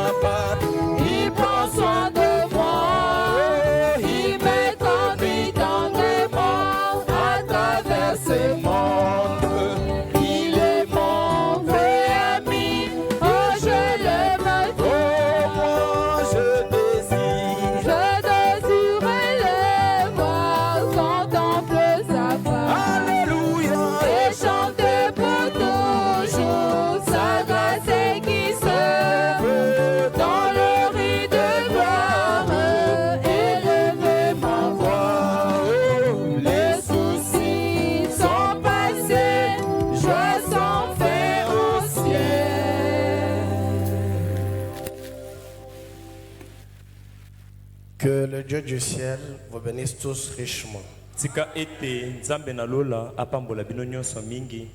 sa part. Il prend soin de moi. Il me conduit dans des mondes à travers ce monde. Il est mon vrai ami. Oh, je l'aime trop. Moi, je désirerais le voir, contempler sa face. Alléluia. Et chanter pour toujours sa grâce et qui se dans le riz de gloire. Élever ma voix. Les soucis sont passés, joie sans fin au ciel. Que le Dieu du ciel vous bénisse tous richement. Tika ete nzambe na lola apambola bino nyonso mingi.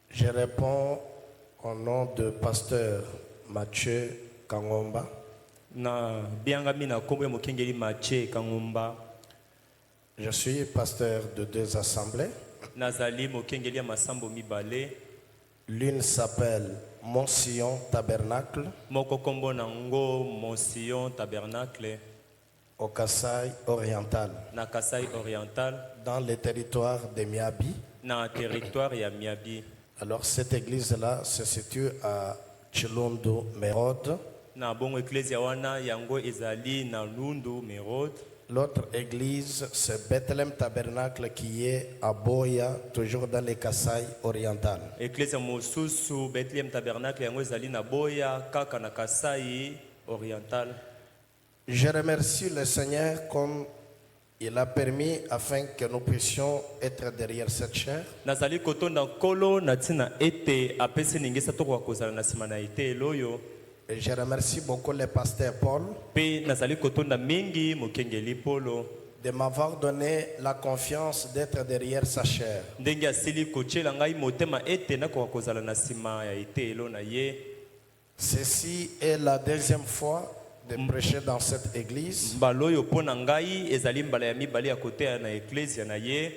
Je réponds au nom de pasteur Mathieu Kangomba. Na biangami na kombo ya mokengeli Mathieu Kangomba. Je suis pasteur de 2 assemblées. Nazali mokengeli ya masambo mibale. L'une s'appelle Mont-Sion Tabernacle Moko kombo na ngo Mont-Sion Tabernacle au Kasaï oriental, na Kasai oriental dans le territoire de Miabi. na territoire ya Miabi. Alors cette église-là se situe à Chilundu, Mérode. Na bongo ecclesia wana yango ezali na Lundu Merode. L'autre église, c'est Bethlehem Tabernacle qui est à Boya, toujours dans le Kasaï oriental. Ecclesia mosusu Bethlehem Tabernacle yango ezali na Boya kaka na Kasai oriental. Je remercie le Seigneur comme il a permis afin que nous puissions être derrière cette chair. Nazali kotonda kolo na tina ete apesi ningisa toko kozala na sima na ete loyo. Et je remercie beaucoup le pasteur Paul Pe nazali kotonda mingi mokengeli Polo de m'avoir donné la confiance d'être derrière sa chair. ndenge asili kochela ngai motema ete nakoka kozala na sima ya ete elo na ye. Ceci est la deuxième fois de prêcher dans cette église. Mbala oyo mpo na ngai ezali mbala ya mibale ya koteya na eklesia na ye.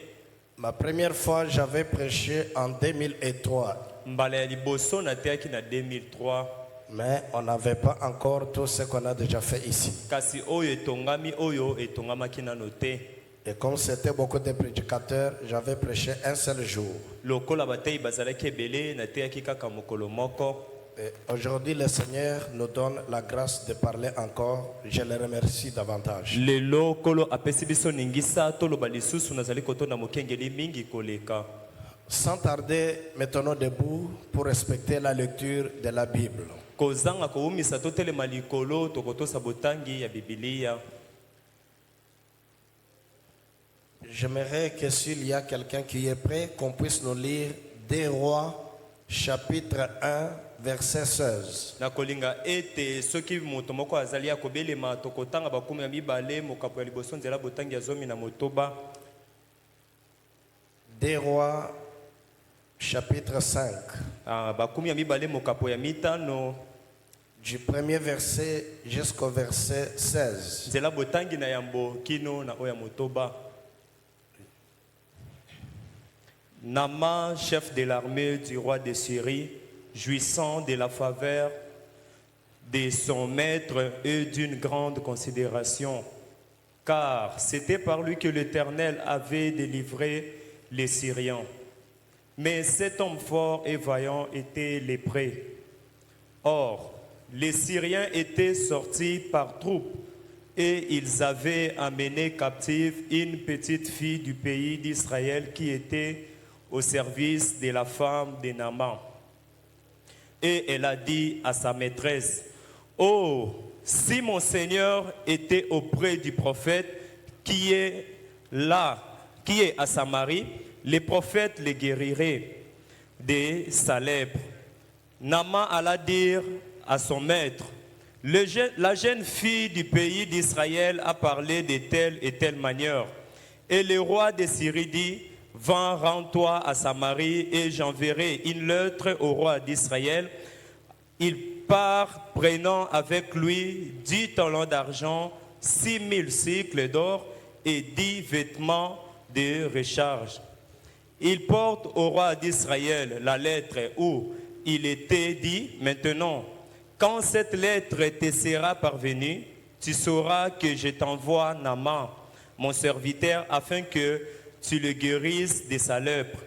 Ma première fois, j'avais prêché en 2003, Mbala ya liboso nateyaki na 2003 mais on n'avait pas encore tout ce qu'on a déjà fait ici. kasi oyo etongamaki nano te. Et comme c'était beaucoup de prédicateurs, j'avais prêché un seul jour. Lokola bateyi bazalaki ebele nateyaki kaka mokolo moko. Et aujourd'hui, le Seigneur nous donne la grâce de parler encore. Je le remercie davantage. Lelo kolo apesi biso ningisa toloba lisusu nazali kotonda mokengeli mingi koleka. Sans tarder, mettons-nous debout pour respecter la lecture de la Bible. Kozanga koumisa totelema likolo tokotosa botangi ya Biblia. J'aimerais que s'il y a quelqu'un qui est prêt, qu'on puisse nous lire 2 Rois, chapitre 1, verset 16. Na kolinga ete soki moto moko azali ya kobelema tokotanga bakumi ya mibale mokapo ya liboso nzela botangi ya zomi na motoba. 2 Rois, chapitre 5. Bakumi ya mibale mokapo ya mitano. Du premier verset jusqu'au verset 16. Nzela botangi na yambo kino na oya motoba. Naaman, chef de l'armée du roi de Syrie, jouissant de la faveur de son maître et d'une grande considération, car c'était par lui que l'Éternel avait délivré les Syriens. Mais cet homme fort et vaillant était lépré. Or, les Syriens étaient sortis par troupes et ils avaient amené captive une petite fille du pays d'Israël qui était au service de la femme de Naaman. Et elle a dit à sa maîtresse, « Oh, si mon Seigneur était auprès du prophète qui est là, qui est à Samarie, les prophètes les guériraient de sa lèpre. » Naaman alla dire à son maître, « La jeune fille du pays d'Israël a parlé de telle et telle manière. » Et le roi de Syrie dit, « Va, rends-toi à Samarie et j'enverrai une lettre au roi d'Israël. » Il part prenant avec lui 10 talents d'argent, 6000 cycles d'or et 10 vêtements de recharge. Il porte au roi d'Israël la lettre où il était dit, « Maintenant, Quand cette lettre te sera parvenue, tu sauras que je t'envoie Naaman, mon serviteur, afin que tu le guérisses de sa lèpre.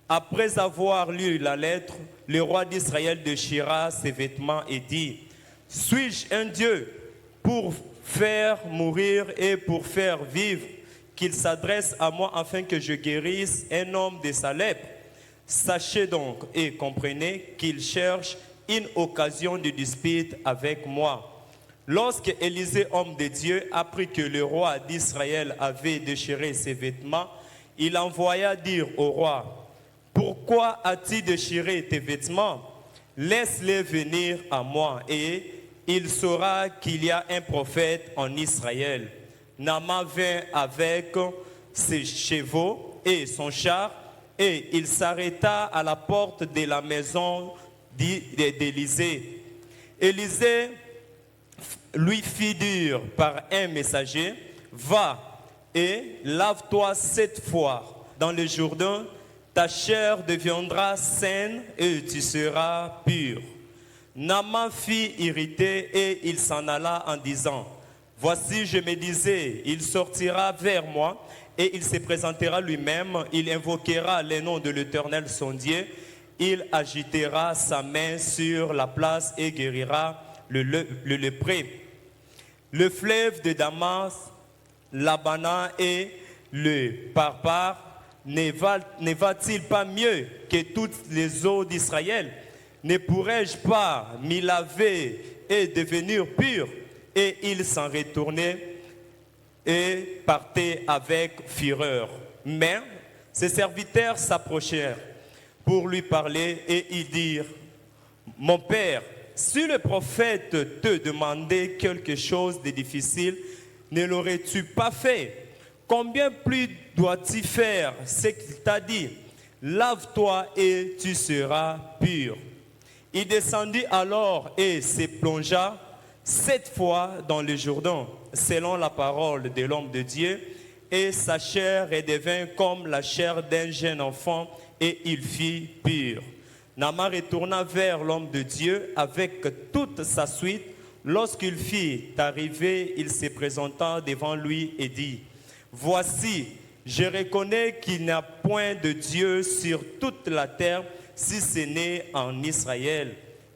Après avoir lu la lettre, le roi d'Israël déchira ses vêtements et dit, « Suis-je un Dieu pour faire mourir et pour faire vivre, qu'il s'adresse à moi afin que je guérisse un homme de sa lèpre? Sachez donc et comprenez qu'il cherche une occasion de dispute avec moi. » Lorsque Élisée, homme de Dieu, apprit que le roi d'Israël avait déchiré ses vêtements, il envoya dire au roi, « Pourquoi as-tu déchiré tes vêtements? Laisse-les venir à moi, et il saura qu'il y a un prophète en Israël. » Naaman vint avec ses chevaux et son char, et il s'arrêta à la porte de la maison d'Élisée. Élisée lui fit dire par un messager, « Va et lave-toi 7 fois dans le Jourdain, ta chair deviendra saine et tu seras pur. » Naaman fut irrité et il s'en alla en disant, « Voici, je me disais, il sortira vers moi et il se présentera lui-même, il invoquera le nom de l'Éternel son Dieu, il agitera sa main sur la place et guérira le lépreux. Le fleuve de Damas, l'Abana et le Parpar, ne va-t-il pas mieux que toutes les eaux d'Israël? Ne pourrais-je pas m'y laver et devenir pur? » Et il s'en retournait et partait avec fureur. Mais ses serviteurs s'approchèrent pour lui parler et ils dirent, « Mon père, si le prophète te demandait quelque chose de difficile, ne l'aurais-tu pas fait? Combien plus dois-tu faire ce qu'il t'a dit? Lave-toi et tu seras pur. » Il descendit alors et se plongea 7 fois dans le Jourdain, selon la parole de l'homme de Dieu, et sa chair redevint comme la chair d'un jeune enfant, et il fit pur. Naaman retourna vers l'homme de Dieu avec toute sa suite. Lorsqu'il fit arriver, il se présenta devant lui et dit, « Voici, je reconnais qu'il n'y a point de Dieu sur toute la terre, si ce n'est en Israël.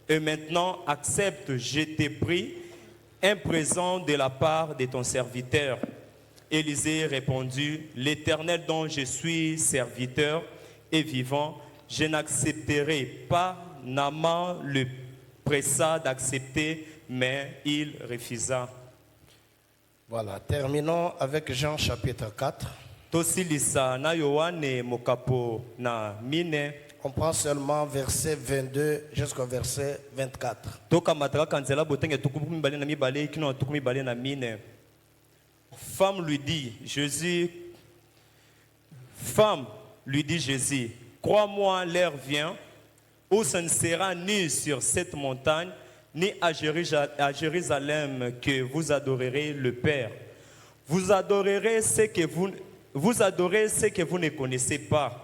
Et maintenant, accepte, je t'ai pris, un présent de la part de ton serviteur. » Élisée répondit, « L'Éternel dont je suis serviteur est vivant, je n'accepterai pas. » Naaman le pressa d'accepter, mais il refusa. Voilà, terminons avec Jean chapitre 4. Tosilisa na Yohane mokapo na mine. On prend seulement verset 22 jusqu'au verset 24. Femme lui dit, Jésus, crois-moi, l'heure vient où ce ne sera ni sur cette montagne, ni à Jérusalem que vous adorerez le Père. Vous adorez ce que vous ne connaissez pas.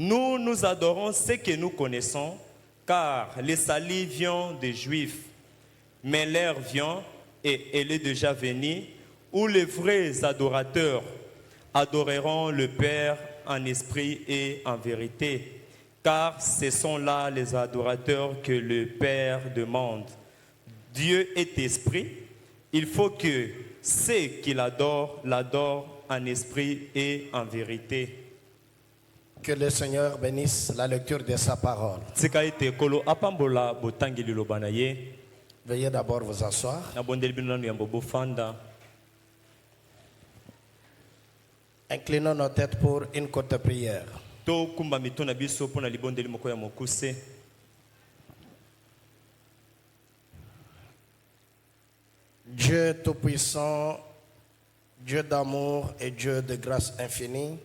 Nous adorons ce que nous connaissons, car le salut vient des Juifs. Mais l'heure vient, et elle est déjà venue, où les vrais adorateurs adoreront le Père en esprit et en vérité. Car ce sont là les adorateurs que le Père demande. Dieu est esprit. Il faut que ceux qui l'adorent en esprit et en vérité. Que le Seigneur bénisse la lecture de sa parole. Veuillez d'abord vous asseoir. Inclinons nos têtes pour une courte prière. Dieu Tout-Puissant, Dieu d'amour et Dieu de grâce infinie,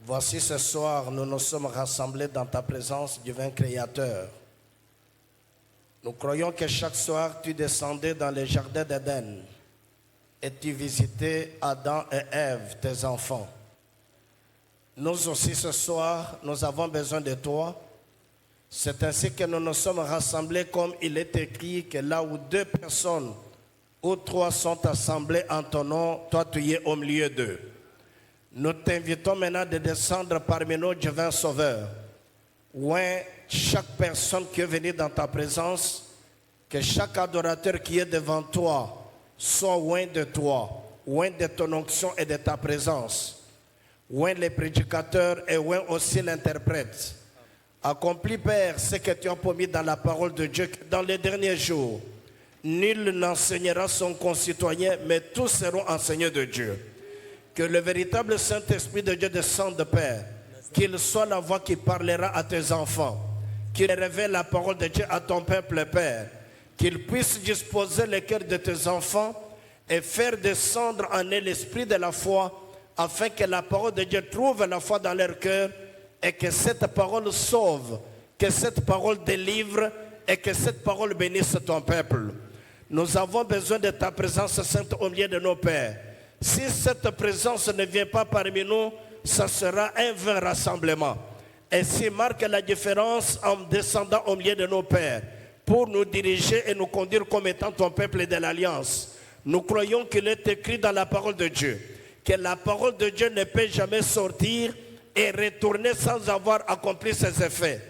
voici ce soir, nous nous sommes rassemblés dans ta présence, divin Créateur. Nous croyons que chaque soir, tu descendais dans le jardin d'Éden et tu visitais Adam et Ève, tes enfants. Nous aussi, ce soir, nous avons besoin de toi C'est ainsi que nous nous sommes rassemblés comme il est écrit que là où 2 personnes ou 3 sont assemblés en ton nom, toi tu es au milieu d'eux. Nous t'invitons maintenant de descendre parmi nous, divin Sauveur. Ouais, chaque personne qui est venue dans ta présence, que chaque adorateur qui est devant toi soit loin de toi, loin de ton onction et de ta présence. Loin les prédicateurs et loin aussi l'interprète. Accomplis, Père, ce que tu as promis dans la parole de Dieu, que dans les derniers jours, nul n'enseignera son concitoyen, mais tous seront enseignés de Dieu. Que le véritable Saint-Esprit de Dieu descende, Père, qu'il soit la voix qui parlera à tes enfants, qu'il révèle la parole de Dieu à ton peuple, Père, qu'il puisse disposer le cœur de tes enfants et faire descendre en eux l'esprit de la foi, afin que la parole de Dieu trouve la foi dans leur cœur et que cette parole sauve, que cette parole délivre et que cette parole bénisse ton peuple. Nous avons besoin de ta présence sainte au milieu de nos pères. Si cette présence ne vient pas parmi nous, ça sera un vain rassemblement. Et si marque la différence en descendant au milieu de nos pères pour nous diriger et nous conduire comme étant ton peuple de l'Alliance. Nous croyons qu'il est écrit dans la parole de Dieu que la parole de Dieu ne peut jamais sortir et retourner sans avoir accompli ses effets.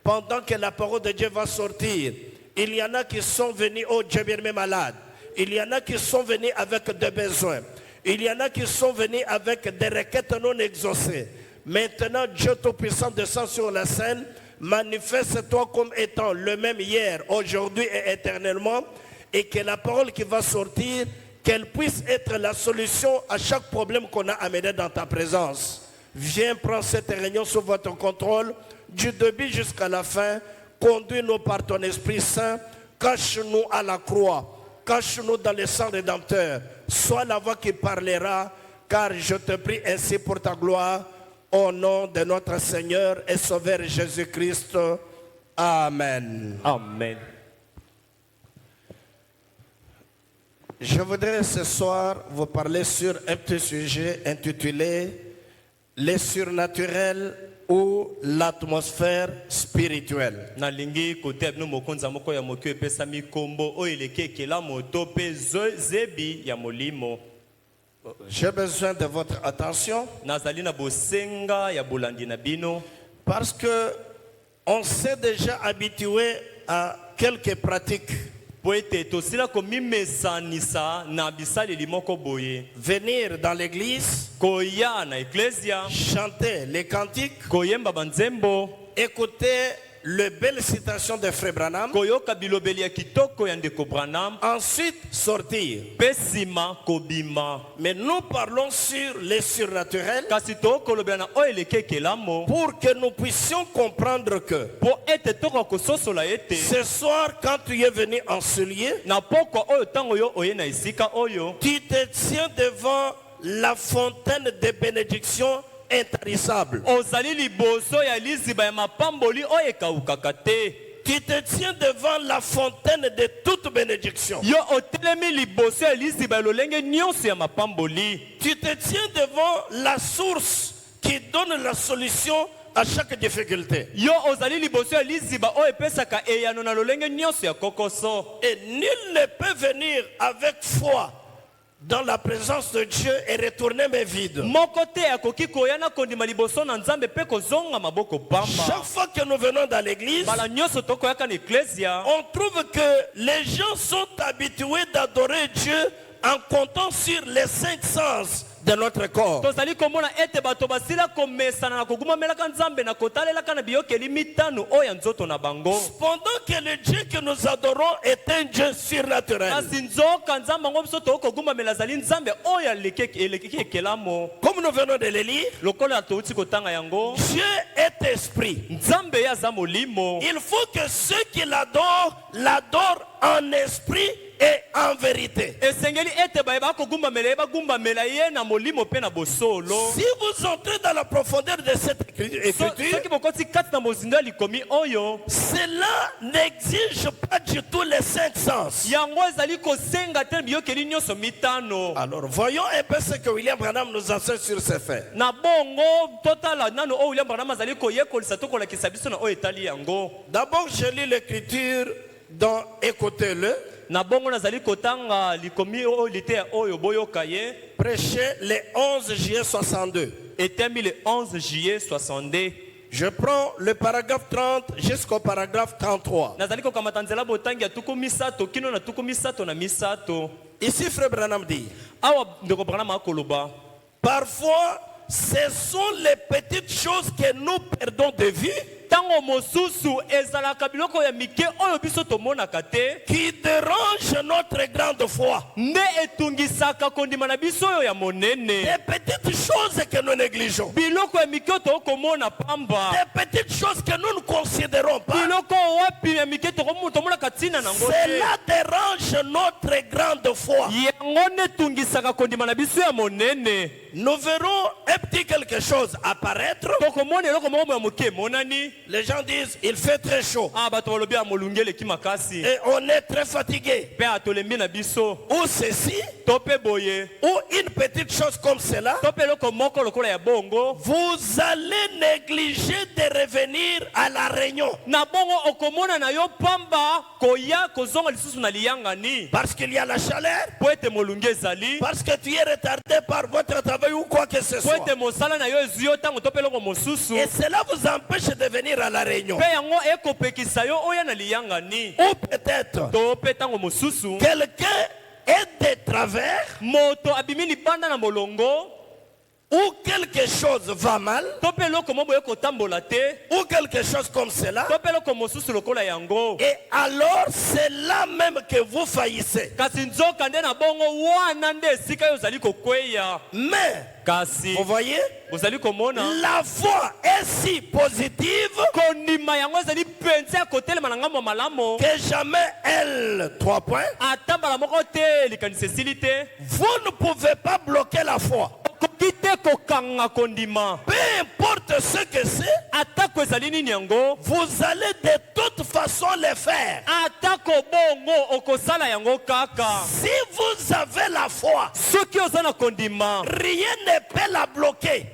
Pendant que la parole de Dieu va sortir, il y en a qui sont venus au Dieu bien malades. Il y en a qui sont venus avec des besoins. Il y en a qui sont venus avec des requêtes non exaucées. Maintenant, Dieu Tout-Puissant descend sur la scène. Manifeste-toi comme étant le même hier, aujourd'hui et éternellement. Et que la parole qui va sortir, qu'elle puisse être la solution à chaque problème qu'on a amené dans ta présence. Viens prendre cette réunion sous votre contrôle, du début jusqu'à la fin. Conduis-nous par ton Esprit Saint. Cache-nous à la croix. Cache-nous dans le sang rédempteur. Sois la voix qui parlera, car je te prie ainsi pour ta gloire, au nom de notre Seigneur et Sauveur Jésus-Christ. Amen. Amen. Je voudrais ce soir vous parler sur un petit sujet intitulé « Les surnaturels ou l'atmosphère spirituelle ». Nalingi kote abino mokonza moko ya mokyo epesa mikombo o eleke la moto pe zebi ya molimo. J'ai besoin de votre attention Nazali na bosenga ya bolandi na bino parce que on s'est déjà habitué à quelques pratiques. Venir dans l'église, chanter les cantiques, écouter les belles citations de Frère Branham, ensuite sortir. Mais nous parlons sur les surnaturels pour que nous puissions comprendre que ce soir, quand tu es venu en ce lieu, tu te tiens devant la fontaine de bénédiction intarissable. Tu te tiens devant la fontaine de toute bénédiction. Tu te tiens devant la source qui donne la solution à chaque difficulté. Et nul ne peut venir avec foi dans la présence de Dieu et retourner mes vides. Chaque fois que nous venons dans l'église, on trouve que les gens sont habitués d'adorer Dieu en comptant sur les 5 sens de notre corps. Cependant que le Dieu que nous adorons est un Dieu surnaturel. Comme nous venons de le lire, Dieu est esprit. Il faut que ceux qui l'adorent, l'adorent en esprit et en vérité. Si vous entrez dans la profondeur de cette écriture, cela n'exige pas du tout les 5 sens. Alors voyons un peu ce que William Branham nous enseigne sur ces faits. D'abord, je lis l'écriture dans Écoutez-le. Prêché le 11 juillet 62. Je prends le paragraphe 30 jusqu'au paragraphe 33. Ici, Frère Branham dit, parfois, ce sont les petites choses que nous perdons de vue qui dérangent notre grande foi. Des petites choses que nous négligeons. Des petites choses que nous ne considérons pas. Cela dérange notre grande foi. Nous verrons un petit quelque chose apparaître. Les gens disent il fait très chaud. Et on est très fatigué. Ou ceci, ou une petite chose comme cela, vous allez négliger de revenir à la réunion. Parce qu'il y a la chaleur, parce que tu es retardé par votre travail ou quoi que ce soit. Et cela vous empêche de venir à la réunion. Ou peut-être quelqu'un est de travers, ou quelque chose va mal, ou quelque chose comme cela, et alors c'est là même que vous faillissez. Mais vous voyez, la foi est si positive que jamais elle, 3 points, vous ne pouvez pas bloquer la foi. Peu importe ce que c'est, vous allez de toute façon le faire. Si vous avez la foi, rien ne peut la bloquer.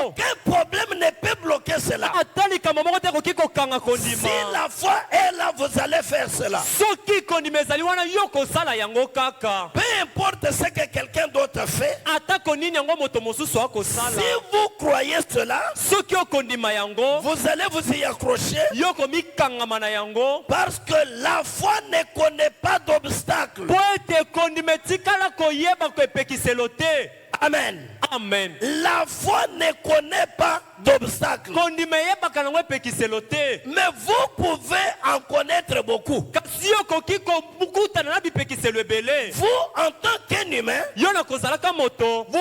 Aucun problème ne peut bloquer cela. Si la foi est là, vous allez faire cela. Peu importe ce que quelqu'un d'autre fait, si vous croyez cela, vous allez vous y accrocher, parce que la foi ne connaît pas d'obstacle. Amen. Amen. La foi ne connaît pas d'obstacle. Mais vous pouvez en connaître beaucoup. Vous, en tant qu'un humain, vous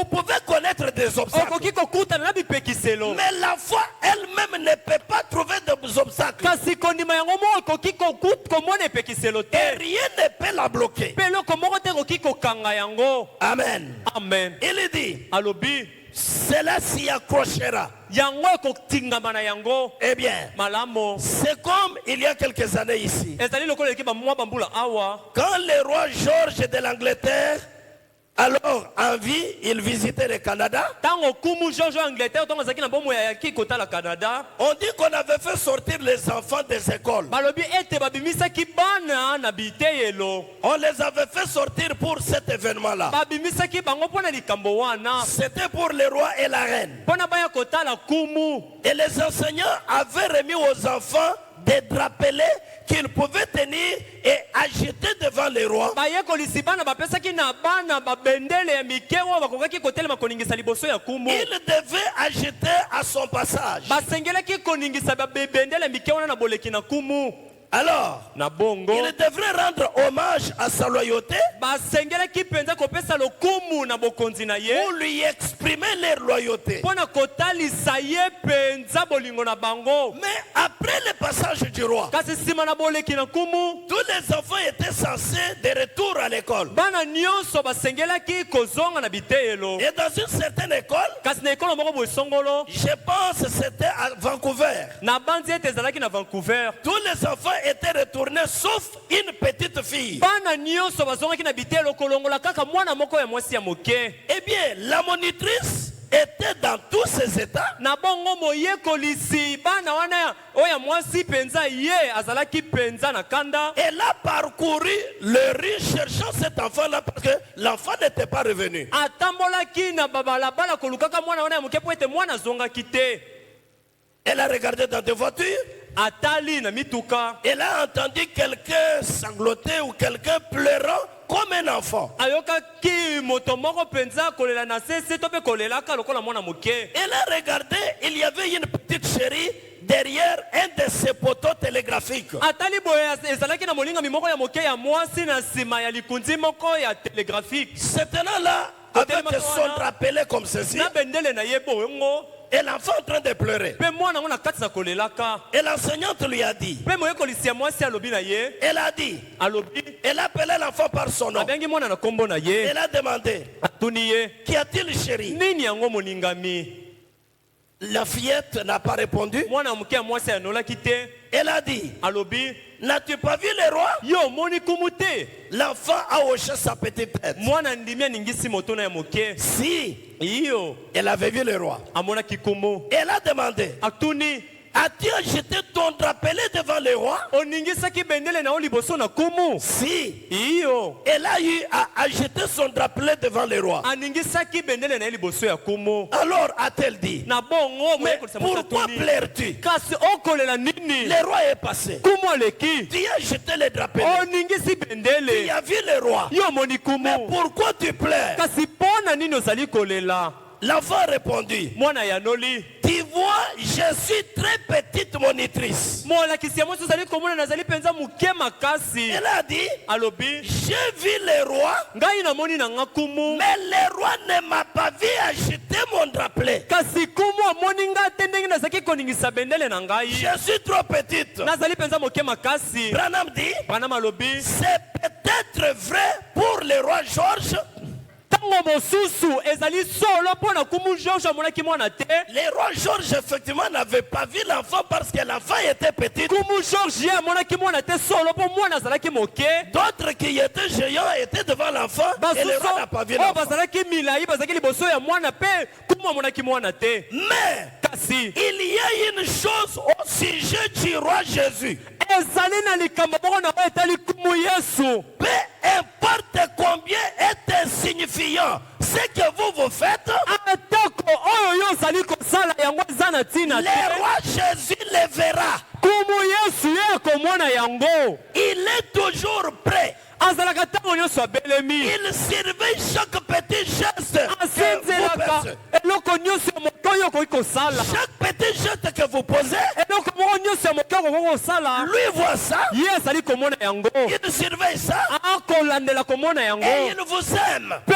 pouvez connaître des obstacles. Mais la foi elle-même ne peut pas trouver des obstacles. Et rien ne peut la bloquer. Amen. Amen. Il dit, Alobi, cela s'y accrochera. Eh bien, c'est comme il y a quelques années ici. Quand le roi George de l'Angleterre, alors en vie, il visitait le Canada. On dit qu'on avait fait sortir les enfants des écoles. On les avait fait sortir pour cet événement-là. C'était pour le roi et la reine. Et les enseignants avaient remis aux enfants des drapelets qu'ils pouvaient tenir et agiter devant le roi. Il devait agiter à son passage. Alors, na bongo il devrait rendre hommage à sa loyauté basengelaki mpenza kopesa lokumu na bokonzi na ye pour lui exprimer leur loyauté. mpo na kotalisa ye mpenza bolingo na bango. Mais après le passage du roi, kasi nsima na boleki na nkumu tous les enfants étaient censés de retour à l'école. bana nyonso basengelaki kozonga na biteyelo. Et dans une certaine école, kasi na ekolo moko boye songolo je pense que c'était à Vancouver, na banzi ete ezalaki na Vancouver, tous les enfants étaient retournés sauf une petite fille. bana nyonso bazongaki na biteyelo kolongola kaka mwana moko ya mwasi ya moke. Eh bien, la monitrice était dans tous ses états. na bongo moyekolisi bana wana oyo ya mwasi penza ye azalaki penza na kanda. Elle a parcouru le rue cherchant cet enfant-là parce que l'enfant n'était pas revenu. atambolaki na babalabala kolukaka mwana wana ya moke po ete mwana azongaki te. Elle a regardé dans des voitures. atali na mituka Elle a entendu quelqu'un sangloter ou quelqu'un pleurant comme un enfant. ayokaki moto moko penza kolela na sese to pe kolelaka lokola mwana moke. Elle a regardé, il y avait une petite chérie derrière un de ces poteaux télégraphiques. atali boye ezalaki na molingami moko ya moke ya mwasi na nsima ya likunzi moko ya telegraphique. Cet là avec son rappelé comme ceci. na bendele na ye boyengo Et l'enfant en train de pleurer. pe mwana ngo na kati na kolelaka. Et l'enseignante lui a dit. pe moyekolisi ya mwasi alobi na ye Elle a dit. alobi Elle a appelé l'enfant par son nom. abengi mwana na kombo na ye Elle a demandé. atuni ye Qu'y a-t-il, chérie? nini yango moningami. La fillette n'a pas répondu. mwana moke ya mwasi anolaki te. Elle a dit. alobi N'as-tu pas vu le roi? yo moni kumu te. L'enfant a hoché sa petite tête. mwana ndimi aningisi moto na ya moke. Si, iyo elle avait vu le roi. amonaki kumu. Elle a demandé. atuni As-tu jeté ton drapelet devant le roi? oningisaki bendele na yo liboso na kumu. Si. iyo Elle a eu à jeter son drapelet devant le roi. aningisaki bendele na ye liboso ya kumu. Alors a-t-elle dit. na bongo Mais moyekolisa moto pourquoi atuni. pleures-tu? kasi okolela nini. Le roi est passé. kumu aleki. Tu as jeté le drapelet. oningisi Tu bendele. as vu le roi. yo moni kumu. Mais pourquoi tu pleures? kasi pona nini ozali kolela. L'enfant répondit. mwana yanoli. Tu vois, je suis très petite monitrice. molakisi ya mwasi ozali komona nazali mpenza moke makasi. Elle a dit. alobi J'ai vu le roi, ngai namoni na nga kumu. mais le roi ne m'a pas vu acheter mon drapelet. kasi kumu amoni nga te ndenge nazalaki koningisa bendele na ngai. Je suis trop petite. nazali mpenza moke makasi. Branham dit. branham alobi C'est peut-être vrai pour le roi Georges. ntango mosusu ezali solo mpo na kumu george amonaki mwana te. Le roi Georges, effectivement, n'avait pas vu l'enfant parce que l'enfant était petit. kumu george ye amonaki mwana te solo mpo mwana azalaki moke. D'autres qui étaient géants étaient devant l'enfant et le roi n'a pas vu oyo l'enfant. bazalaki milai bazalaki liboso ya mwana mpe kumu amonaki mwana te. Mais kasi il y a une chose au sujet du roi Jésus. ezali na likambo moko na oyo etali kumu yesu. Peu importe combien est insignifiant ce que vous faites, atako oyo yo ozali kosala yango eza na ntina le te. roi Jésus le verra. kumu yesu ye akomona yango. Il est toujours prêt. azalaka ntango nyonso abelemi. Il surveille chaque petit geste que vous asenzelaka posez. eloko nyonso ya moke oyo okoki kosala. Chaque petit geste que vous posez, eloko moko nyonso ya moke okoki kosala. lui voit ça, ye azali komona yango. il surveille ça akolandela komona yango. et il vous aime. mpe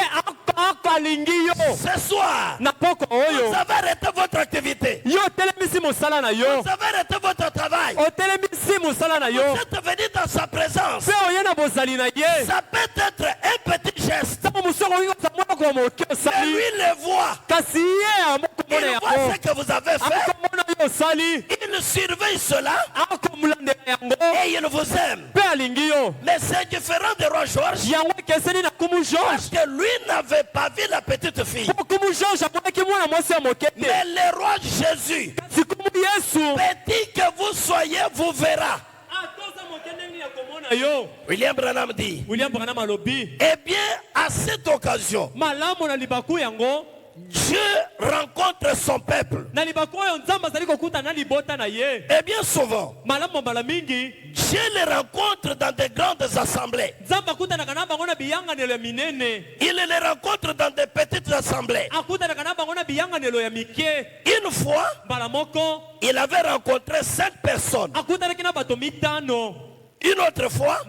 akoalingi yo. Ce soir, na poko vous oyo avez arrêté votre activité. yo otelemisi mosala na yo. Vous avez arrêté votre travail. otelemisi mosala na yo. Vous êtes venu dans sa présence. mpe oye na bozali na ye. Ça peut être un petit geste. ntango mosu okoki kosa moko ya moke Mais osali. lui le voit. kasi ye amokomona Il voit yango. ce que vous avez fait. akomona yo osali. Il surveille cela akomulandela yango. et il vous aime. mpe alingi yo. Mais c'est différent de roi Georges yango ekeseni na kumu george. parce que lui n'avait pas vu la petite fille. po kumu george amonaki mwana mwasi ya moke te. Mais le roi Jésus, kasi kumu yesu. petit que vous soyez, vous verra. atoza moke ndenge ya komona yo. William Branham dit. william branham alobi Eh bien, à cette occasion, malamu na libaku yango. Dieu rencontre son peuple. na libaku oyo nzambe azali kokuta na libota na ye. Et bien souvent, malamu mbala mingi Dieu les rencontre dans de grandes assemblées. nzambe akutanaka na bango na biyanganelo ya minene. Il les rencontre dans de petites assemblées. akutanaka na bango na biyanganelo ya mike. Une fois, mbala moko il avait rencontré 5 personnes. akutanaki na bato mitano. Une autre fois,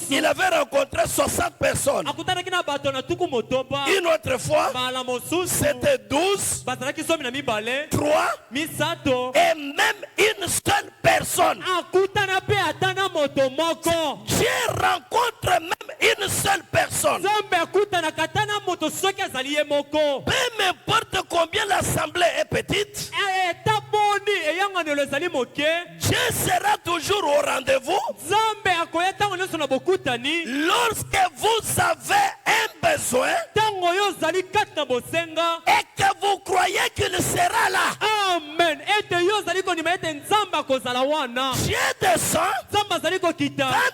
il avait rencontré 60 personnes. Une autre fois, c'était 12, 3 et même une seule personne. Dieu rencontre même une seule personne. Peu m'importe combien l'assemblée est petite, Dieu sera toujours au rendez-vous. Lorsque vous avez un besoin et que vous croyez qu'il sera là, Amen. Dieu descend. Quand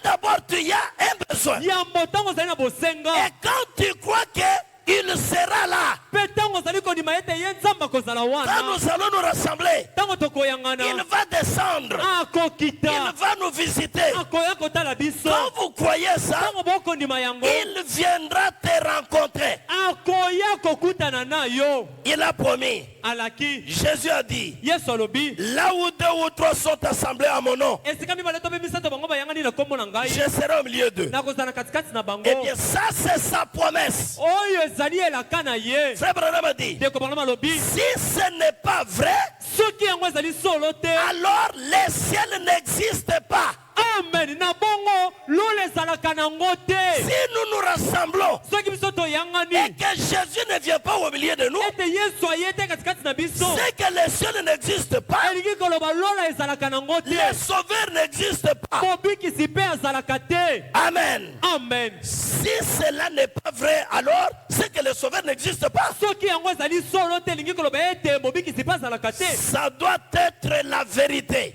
d'abord tu as un besoin, et quand tu crois qu'il sera là, quand nous allons nous rassembler, il va descendre, il va nous visiter. Quand vous croyez ça, il viendra te rencontrer. Il a promis. Jésus a dit, là où 2 ou 3 sont assemblés à mon nom, je serai au milieu d'eux. Eh bien, ça c'est sa promesse. Frère Branham a dit, si ce n'est pas vrai, alors les ciels n'existent pas. Amen. Si nous nous rassemblons et que Jésus ne vient pas au milieu de nous, c'est que les cieux n'existent pas, les sauveurs n'existent pas. Amen. Amen. Si cela n'est pas vrai, alors c'est que les sauveurs n'existent pas. Ça doit être la vérité.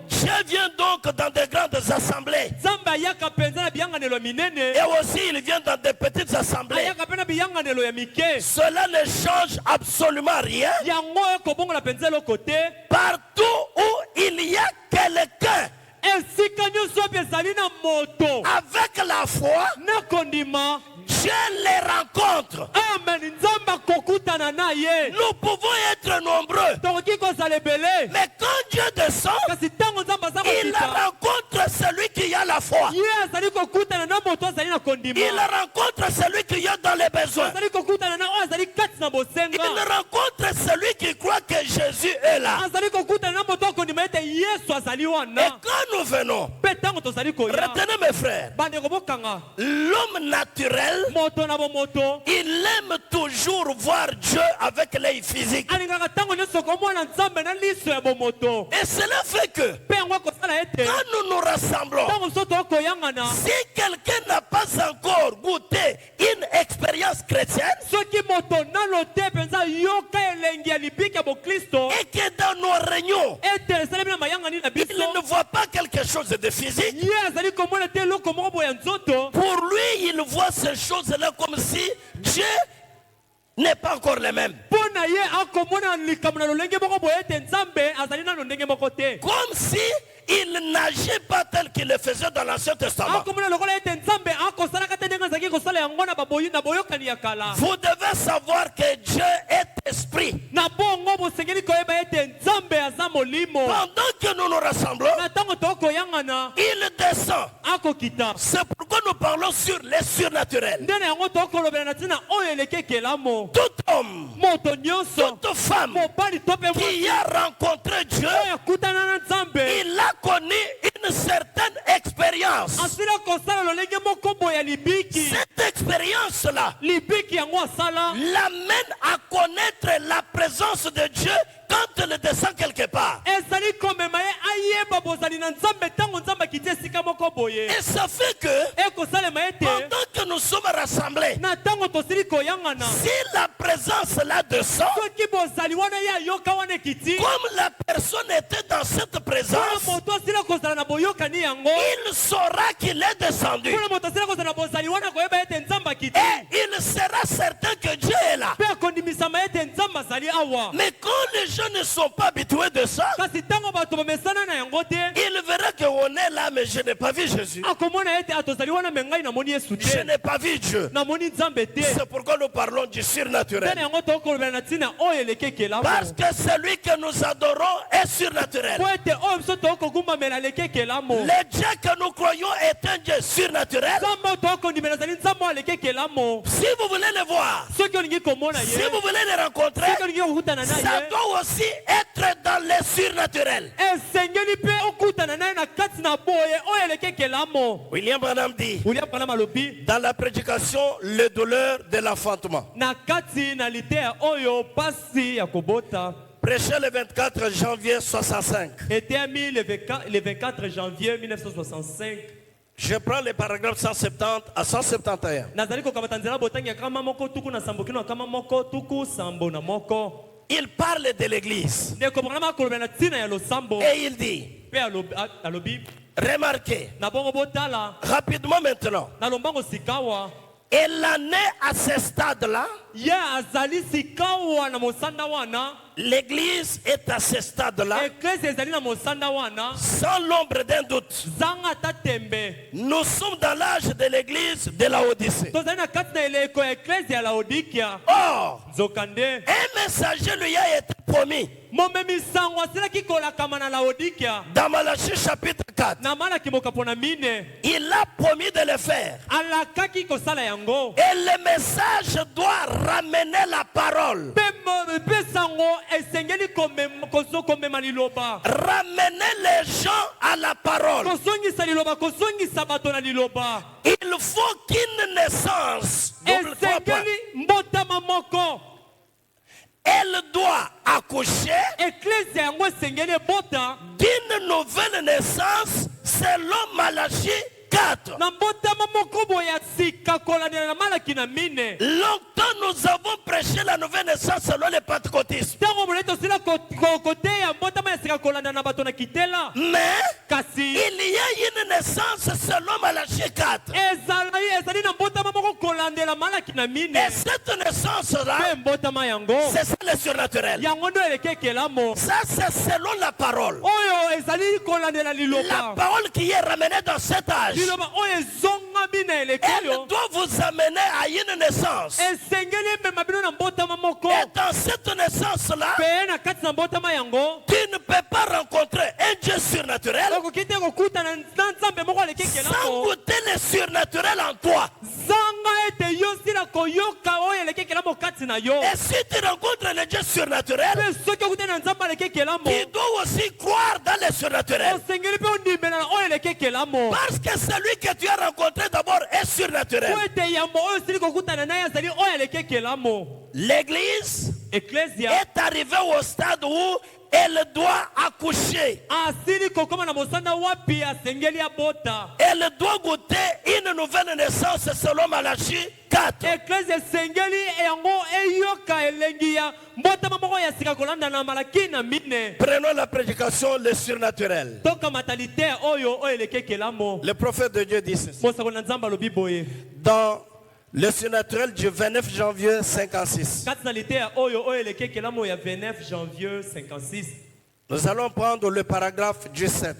Dieu vient donc dans de grandes assemblées. Et aussi il vient dans de petites assemblées. Cela ne change absolument rien. Partout où il y a quelqu'un avec la foi, Dieu les rencontre. Nous pouvons être nombreux, mais quand Dieu descend, il rencontre celui qui a la foi. Il rencontre celui qui est dans les besoins. Il rencontre celui qui croit que Jésus est là. Et quand nous venons, retenez mes frères, l'homme naturel, il aime toujours voir Dieu avec l'œil physique. Et cela fait que quand nous nous rassemblons, si quelqu'un n'a pas encore goûté une expérience chrétienne, et que dans nos réunions il ne voit pas quelque chose de physique, pour lui il voit ces choses-là comme si Dieu n'est pas encore le même. Comme si il nageait pas tel qu'il le faisait dans l'Ancien Testament. Vous devez savoir que Dieu est esprit. Pendant que nous nous rassemblons, il descend. C'est pourquoi nous parlons sur les surnaturels. Tout homme, toute femme qui a rencontré Dieu, il a connu une certaine expérience. Cette expérience-là l'amène à connaître la présence de Dieu quand il descend quelque part. Et ça fait que pendant que nous sommes rassemblés, si la présence là descend, comme la personne était dans cette présence, il saura qu'il est descendu. Et il sera certain que Dieu est là. Mais quand les gens ne sont pas habitués de ça, il verra qu'on est là, mais je n'ai pas vu Jésus. Je n'ai pas vu Dieu. C'est pourquoi nous parlons du surnaturel. Parce que celui que nous adorons est surnaturel. Le Dieu que nous croyons est un Dieu surnaturel. Si vous voulez le voir, si vous voulez le rencontrer, ça doit aussi être dans le surnaturel. William Branham dit dans la prédication le douleur de l'enfantement. Prêché le 24 janvier 65. Le 24 janvier 1965. Je prends les paragraphes 170 à 171. Il parle de l'église. Et il dit, remarquez, rapidement maintenant, elle en est à ce stade-là. L'église est à ce stade-là. Sans l'ombre d'un doute. Nous sommes dans l'âge de l'église de la Odyssée. Or, un messager lui a été promis. Dans Malachie chapitre 4, il a promis de le faire. Et le message doit ramener la parole. Ramener les gens à la parole. Il faut qu'une naissance, elle doit accoucher d'une nouvelle naissance selon Malachie 4. Longtemps nous avons prêché la nouvelle naissance selon le pentecôtisme. Mais il y a une naissance selon Malachie 4. Et cette naissance-là, c'est ça le surnaturel. Ça c'est selon la parole. La parole qui est ramenée dans cet âge, elle doit vous amener à une naissance. Et dans cette naissance-là, tu ne peux pas rencontrer un Dieu surnaturel sans goûter le surnaturel en toi. Et si tu rencontres le Dieu surnaturel, tu dois aussi croire dans le surnaturel. Parce que celui que tu as rencontré d'abord est surnaturel. L'église est arrivée au stade où elle doit accoucher. Elle doit goûter une nouvelle naissance selon Malachie 4. Prenons la prédication, le surnaturel. Le prophète de Dieu dit ceci. Dans le surnaturel du 29 janvier 56. Nous allons prendre le paragraphe du 7.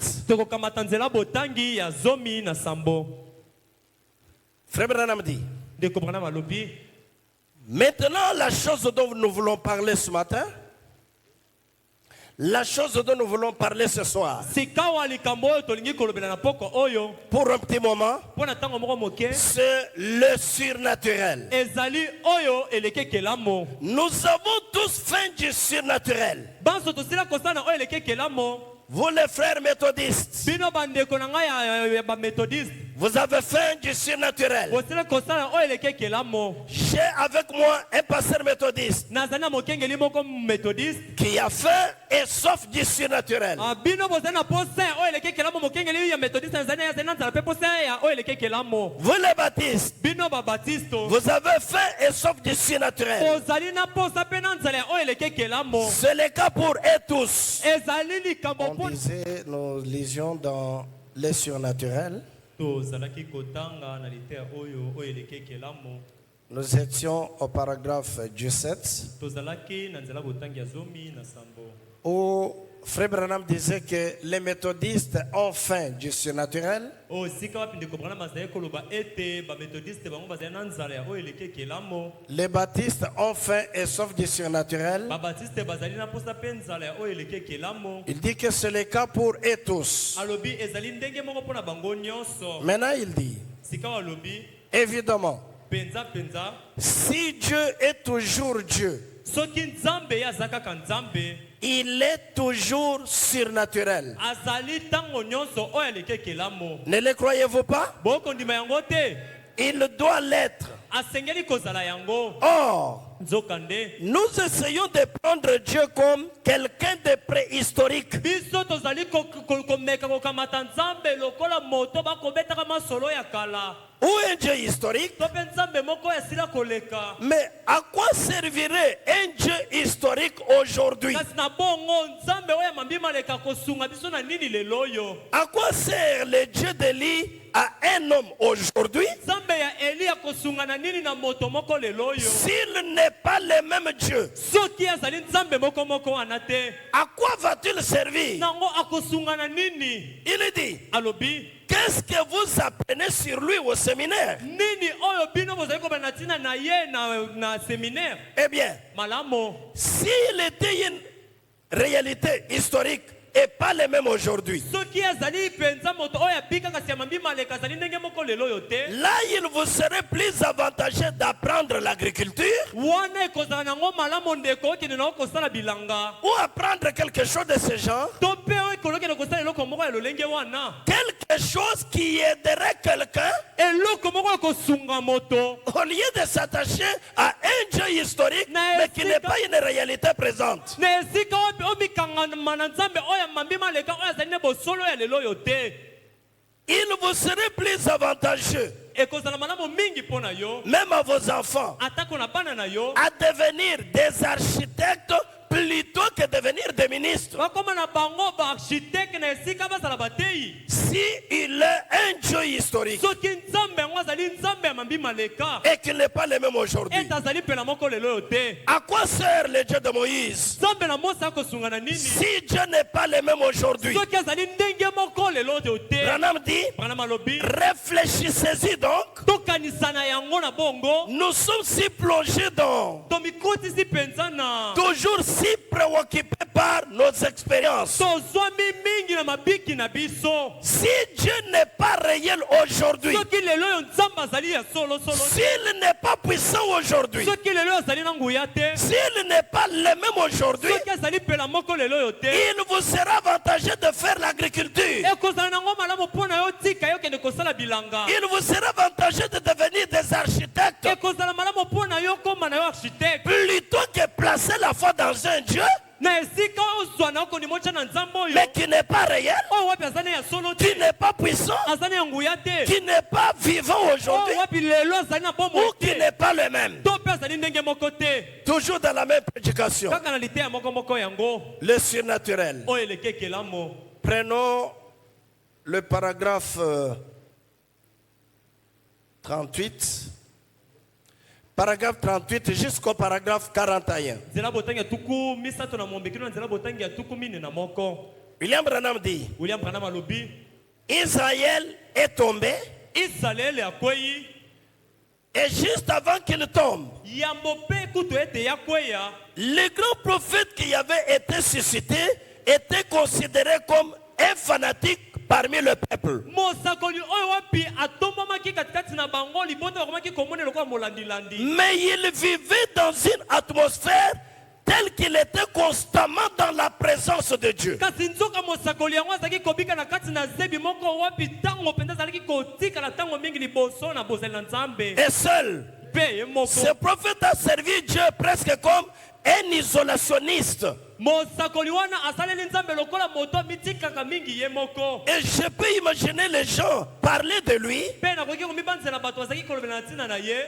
Frère Branham dit, maintenant la chose dont nous voulons parler ce matin, la chose dont nous voulons parler ce soir, pour un petit moment, c'est le surnaturel. Nous avons tous faim du surnaturel. Vous les frères méthodistes, vous avez faim du surnaturel. J'ai avec moi un pasteur méthodiste qui a faim et soif du surnaturel. Vous les baptistes, vous avez faim et soif du surnaturel. C'est le cas pour eux tous. On disait, nous lisions dans les surnaturels. Nous étions au paragraphe du 7 où Frère Branham disait que les méthodistes ont faim du surnaturel. Les baptistes ont faim et sauf du surnaturel. Il dit que c'est le cas pour eux tous. Maintenant il dit, évidemment, si Dieu est toujours Dieu, il est toujours surnaturel. Ne le croyez-vous pas? Il doit l'être. Or, nous essayons de prendre Dieu comme quelqu'un de préhistorique. Ou un Dieu historique. Mais à quoi servirait un Dieu historique aujourd'hui? À quoi sert le Dieu d'Élie à un homme aujourd'hui s'il n'est pas le même Dieu? À quoi va-t-il servir? Il dit, qu'est-ce que vous apprenez sur lui au séminaire? Eh bien, s'il était une réalité historique et pas les mêmes aujourd'hui, là il vous serait plus avantageux d'apprendre l'agriculture ou apprendre quelque chose de ce genre, quelque chose qui aiderait quelqu'un au lieu de s'attacher à un Dieu historique mais qui n'est pas une réalité présente. Il vous serait plus avantageux, même à vos enfants, à devenir des architectes plutôt que devenir des ministres. Si il est un Dieu historique et qu'il n'est pas le même aujourd'hui, à quoi sert le Dieu de Moïse? Si Dieu n'est pas le même aujourd'hui, Branham dit, réfléchissez-y donc. Nous sommes si plongés dans, toujours si préoccupés par nos expériences. Si Dieu n'est pas réel aujourd'hui, s'il n'est pas puissant aujourd'hui, s'il n'est pas le même aujourd'hui, il vous sera avantageux de faire l'agriculture. Il vous sera avantageux de devenir des architectes plutôt que placer la foi dans un Dieu mais qui n'est pas réel, qui n'est pas puissant, qui n'est pas vivant aujourd'hui, ou qui n'est pas le même. Toujours dans la même prédication, le surnaturel. Prenons le paragraphe 38. Paragraphe 38 jusqu'au paragraphe 41. William Branham dit, Israël est tombé et juste avant qu'il tombe, le grand prophète qui avait été suscité était considéré comme un fanatique parmi le peuple. Mais il vivait dans une atmosphère telle qu'il était constamment dans la présence de Dieu. Et seul, ce prophète a servi Dieu presque comme un isolationniste. Et je peux imaginer les gens parler de lui.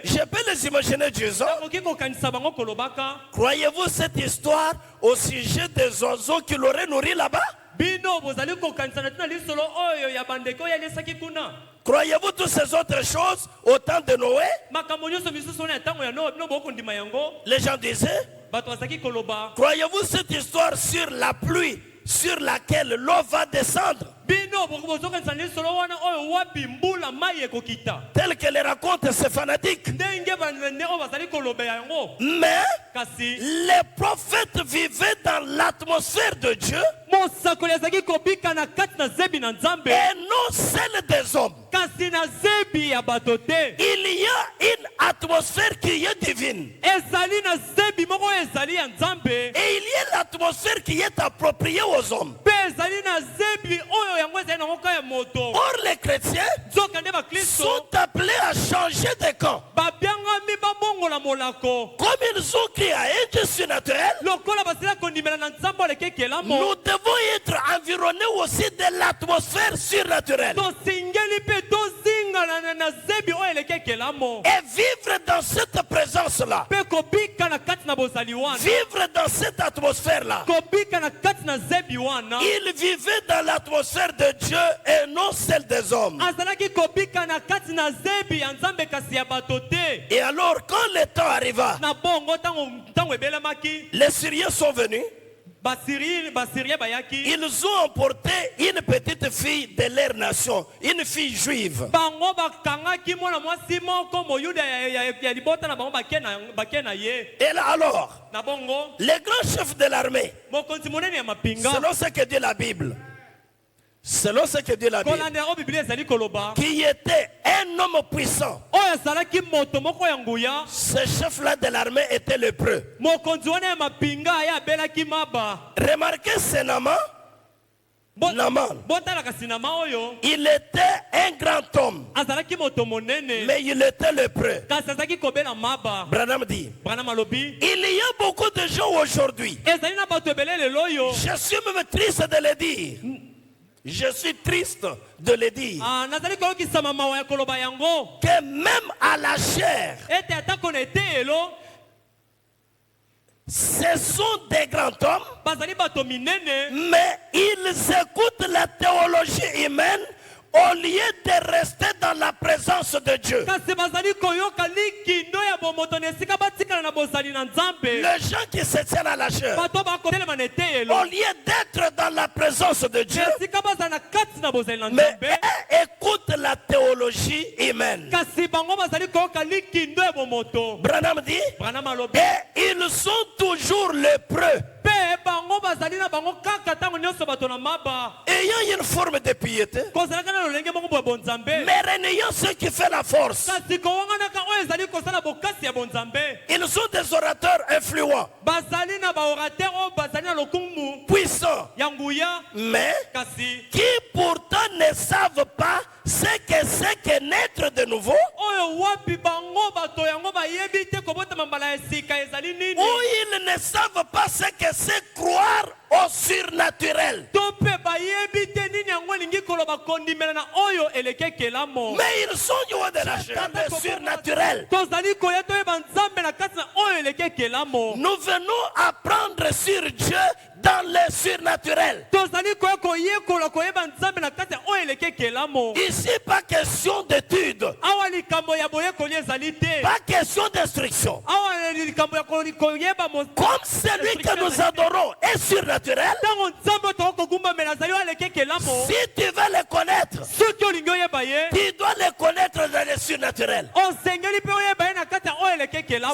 Je peux les imaginer disant, croyez-vous cette histoire au sujet des oiseaux qu'il aurait nourri là-bas? Croyez-vous toutes ces autres choses au temps de Noé? Les gens disaient, croyez-vous cette histoire sur la pluie sur laquelle l'eau va descendre. Tel que les racontent ces fanatiques. Mais les prophètes vivaient dans l'atmosphère de Dieu et non celle des hommes. Il y a une atmosphère qui est divine. Et il y a l'atmosphère qui est appropriée aux hommes. Or les chrétiens sont appelés à changer de camp. Comme ils ont crié à un Dieu surnaturel, nous devons être environnés aussi de l'atmosphère surnaturelle. Et vivre dans cette présence-là. Vivre dans cette atmosphère-là. Il vivait dans l'atmosphère de Dieu et non celle des hommes. Et alors quand le temps arriva, les Syriens sont venus. Ils ont emporté une petite fille de leur nation, une fille juive. Et là alors, les grands chefs de l'armée, selon ce que dit la Bible, qui était un homme puissant, ce chef-là de l'armée était lépreux. Remarquez ce Naaman. Il était un grand homme, mais il était lépreux. Branham dit, il y a beaucoup de gens aujourd'hui, je suis même triste de le dire. Je suis triste de le dire. Que même à la chair, ce sont des grands hommes, mais ils écoutent la théologie humaine au lieu de rester dans la présence de Dieu. Les gens qui se tiennent à la chair, au lieu d'être dans la présence de Dieu, mais écoutent la théologie humaine. Branham dit, et ils sont toujours lépreux, ayant une forme de piété, mais reniant ce qui fait la force. Ils sont des orateurs influents, puissants, mais qui pourtant ne savent pas ce que c'est que naître de nouveau, ou ils ne savent pas ce que c'est croire au surnaturel. Mais ils sont loin de la chair, le surnaturel. Nous venons apprendre sur Dieu dans le surnaturel. Ici, pas question d'études, pas question d'instruction. Comme celui que nous adorons est surnaturel, si tu veux le connaître, tu dois le connaître dans le surnaturel.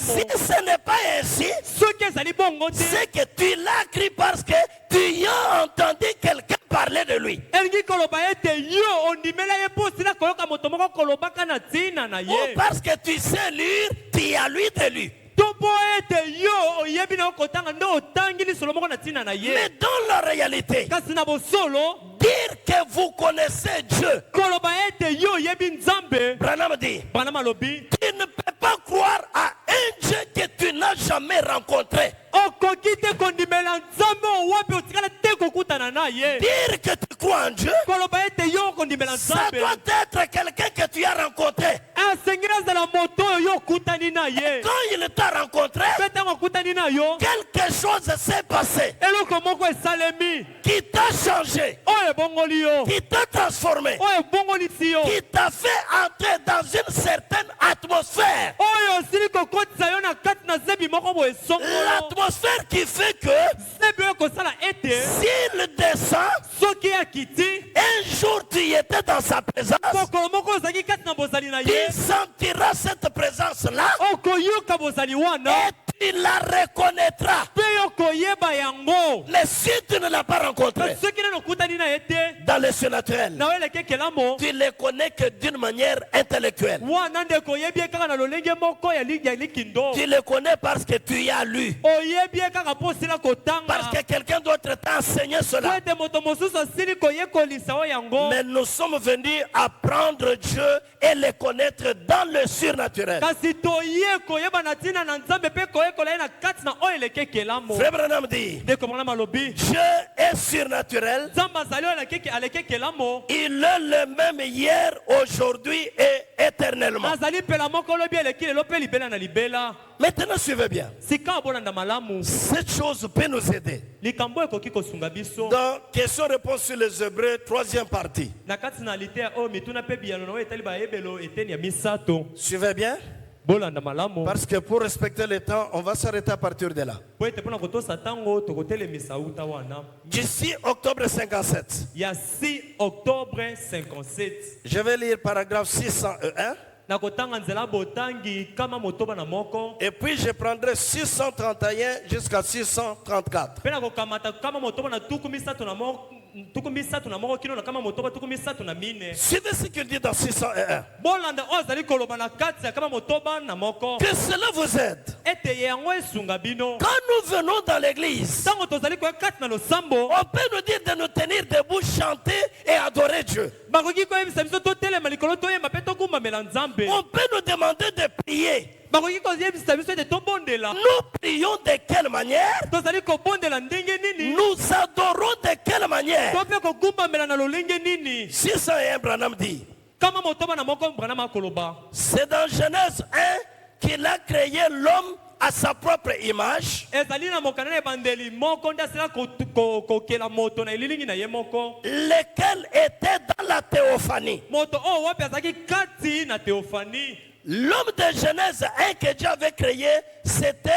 Si ce n'est pas ainsi, c'est que tu l'as cru parce que tu as entendu quelqu'un parler de lui. Ou parce que tu sais lire, tu as lu de lui. Mais dans la réalité, dire que vous connaissez Dieu, Branham dit, tu ne peux pas croire à un Dieu que tu n'as jamais rencontré. Dire que tu crois en Dieu, ça doit être quelqu'un que tu as rencontré. Quand il t'a rencontré, quelque chose s'est passé qui t'a changé, qui t'a transformé, qui t'a fait entrer dans une certaine atmosphère. L'atmosphère qui fait que s'il descend, un jour tu étais dans sa présence, tu sentiras cette présence-là et tu la reconnaîtras. Mais si tu ne l'as pas rencontré dans le surnaturel, tu les connais que d'une manière intellectuelle. Tu les connais parce que tu y as lu. Parce que quelqu'un d'autre t'a enseigné cela. Mais nous sommes venus apprendre Dieu et le connaître dans le surnaturel. Frère Branham dit, Dieu est surnaturel. Il est le même hier, aujourd'hui et éternellement. Maintenant, suivez bien. Cette chose peut nous aider. Dans question-réponse sur les Hébreux, 3e partie. Suivez bien. Parce que pour respecter le temps, on va s'arrêter à partir de là. D'ici octobre 57. Je vais lire paragraphe 601. Et puis je prendrai 631 jusqu'à 634. Suivez ce qu'il dit dans 601. Que cela vous aide. Quand nous venons dans l'église, on peut nous dire de nous tenir debout, chanter et adorer Dieu. On peut nous demander de prier. Nous prions de quelle manière? Nous adorons de quelle manière? 601 Branham dit. C'est dans Genèse 1 qu'il a créé l'homme à sa propre image, lequel était dans la théophanie. L'homme de Genèse 1 que Dieu avait créé, c'était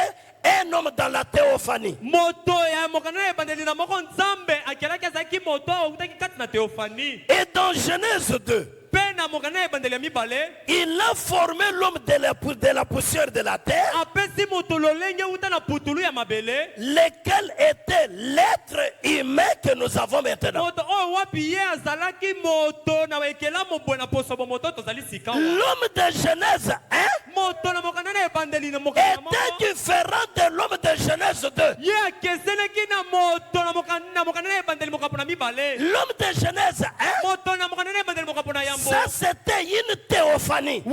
un homme dans la théophanie. Et dans Genèse 2, il a formé l'homme de la poussière de la terre, lequel était l'être humain que nous avons maintenant. L'homme de Genèse 1 était différent de l'homme de Genèse 2. L'homme de Genèse 1, ça c'était une théophanie. Un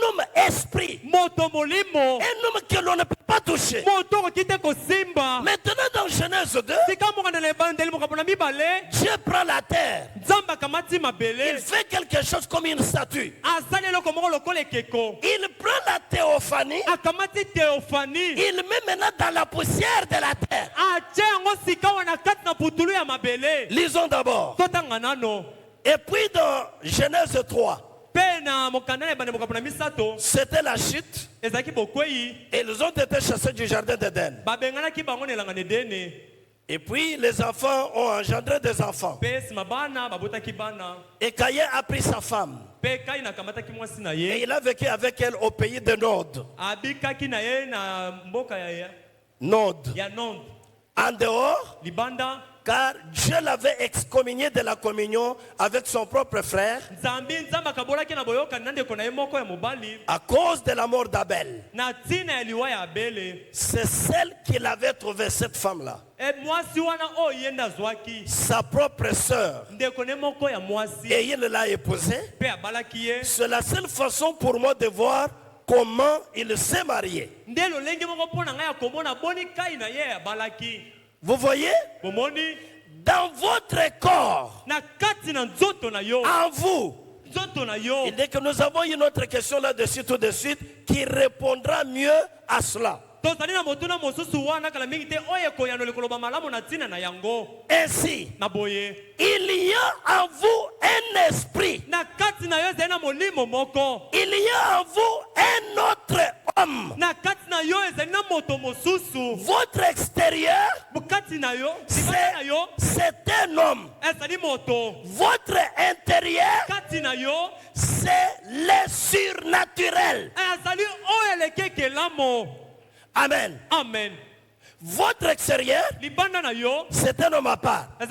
homme esprit. Un homme que l'on ne peut pas toucher. Maintenant dans Genèse 2, Dieu prend la terre. Il fait quelque chose comme une statue. Il prend la théophanie. Il met maintenant dans la poussière de la terre. Lisons d'abord. Et puis dans Genèse 3, c'était la chute. Et ils ont été chassés du jardin d'Éden. Et puis les enfants ont engendré des enfants. Et Caïn a pris sa femme. Et il a vécu avec elle au pays de Nod. Nod. En dehors, car Dieu l'avait excommunié de la communion avec son propre frère à cause de la mort d'Abel. C'est celle qu'il avait trouvée, cette femme-là. Sa propre sœur. Et il l'a épousée. C'est la seule façon pour moi de voir comment il s'est marié. Vous voyez? Dans votre corps, en vous, Il dit que nous avons une autre question là-dessus tout de suite qui répondra mieux à cela. Ainsi, il y a en vous un esprit. Il y a en vous un autre homme. Votre extérieur, c'est un homme. Votre intérieur, c'est le surnaturel. Amen. Amen. Votre extérieur, c'est un homme à part. Mais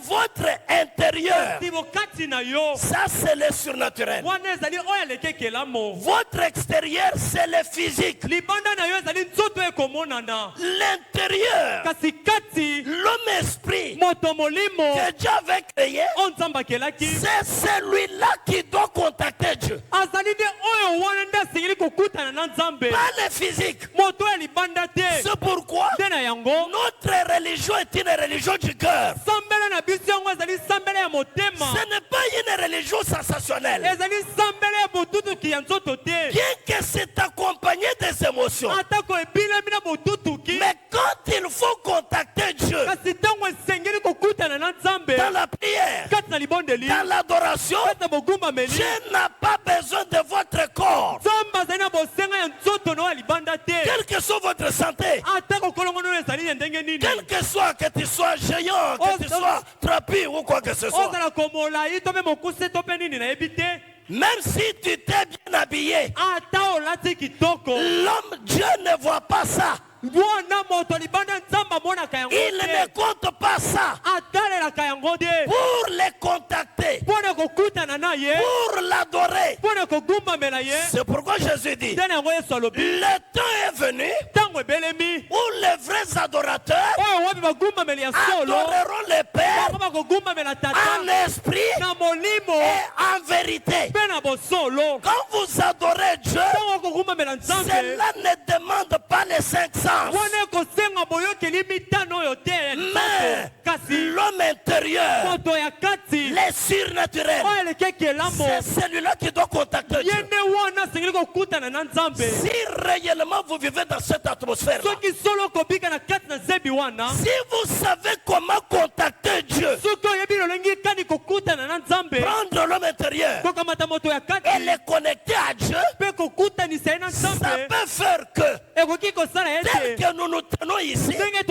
votre intérieur, ça c'est le surnaturel. Votre extérieur, c'est le physique. L'intérieur, l'homme esprit que Dieu avait créé, c'est celui-là qui doit contacter Dieu. Pas le physique. C'est pourquoi notre religion est une religion du cœur. Ce n'est pas une religion sensationnelle. Bien que c'est accompagné des émotions. Mais quand il faut contacter Dieu, dans la prière, dans l'adoration, Dieu n'a pas besoin de votre corps. Quelle que soit votre santé, quel que soit, que tu sois géant, que tu sois trapu ou quoi que ce soit, même si tu t'es bien habillé, l'homme, Dieu ne voit pas ça. Il ne compte pas ça pour les contacter, pour l'adorer. C'est pourquoi Jésus dit, le temps est venu où les vrais adorateurs adoreront le Père en esprit et en vérité. Quand vous adorez Dieu, cela ne demande pas les 500. Mais l'homme intérieur, le surnaturel, c'est celui-là qui doit contacter Dieu. Si réellement vous vivez dans cette atmosphère, si vous savez comment contacter Dieu, prendre l'homme intérieur et le connecter à Dieu, ça peut faire que tel que nous nous tenons ici, les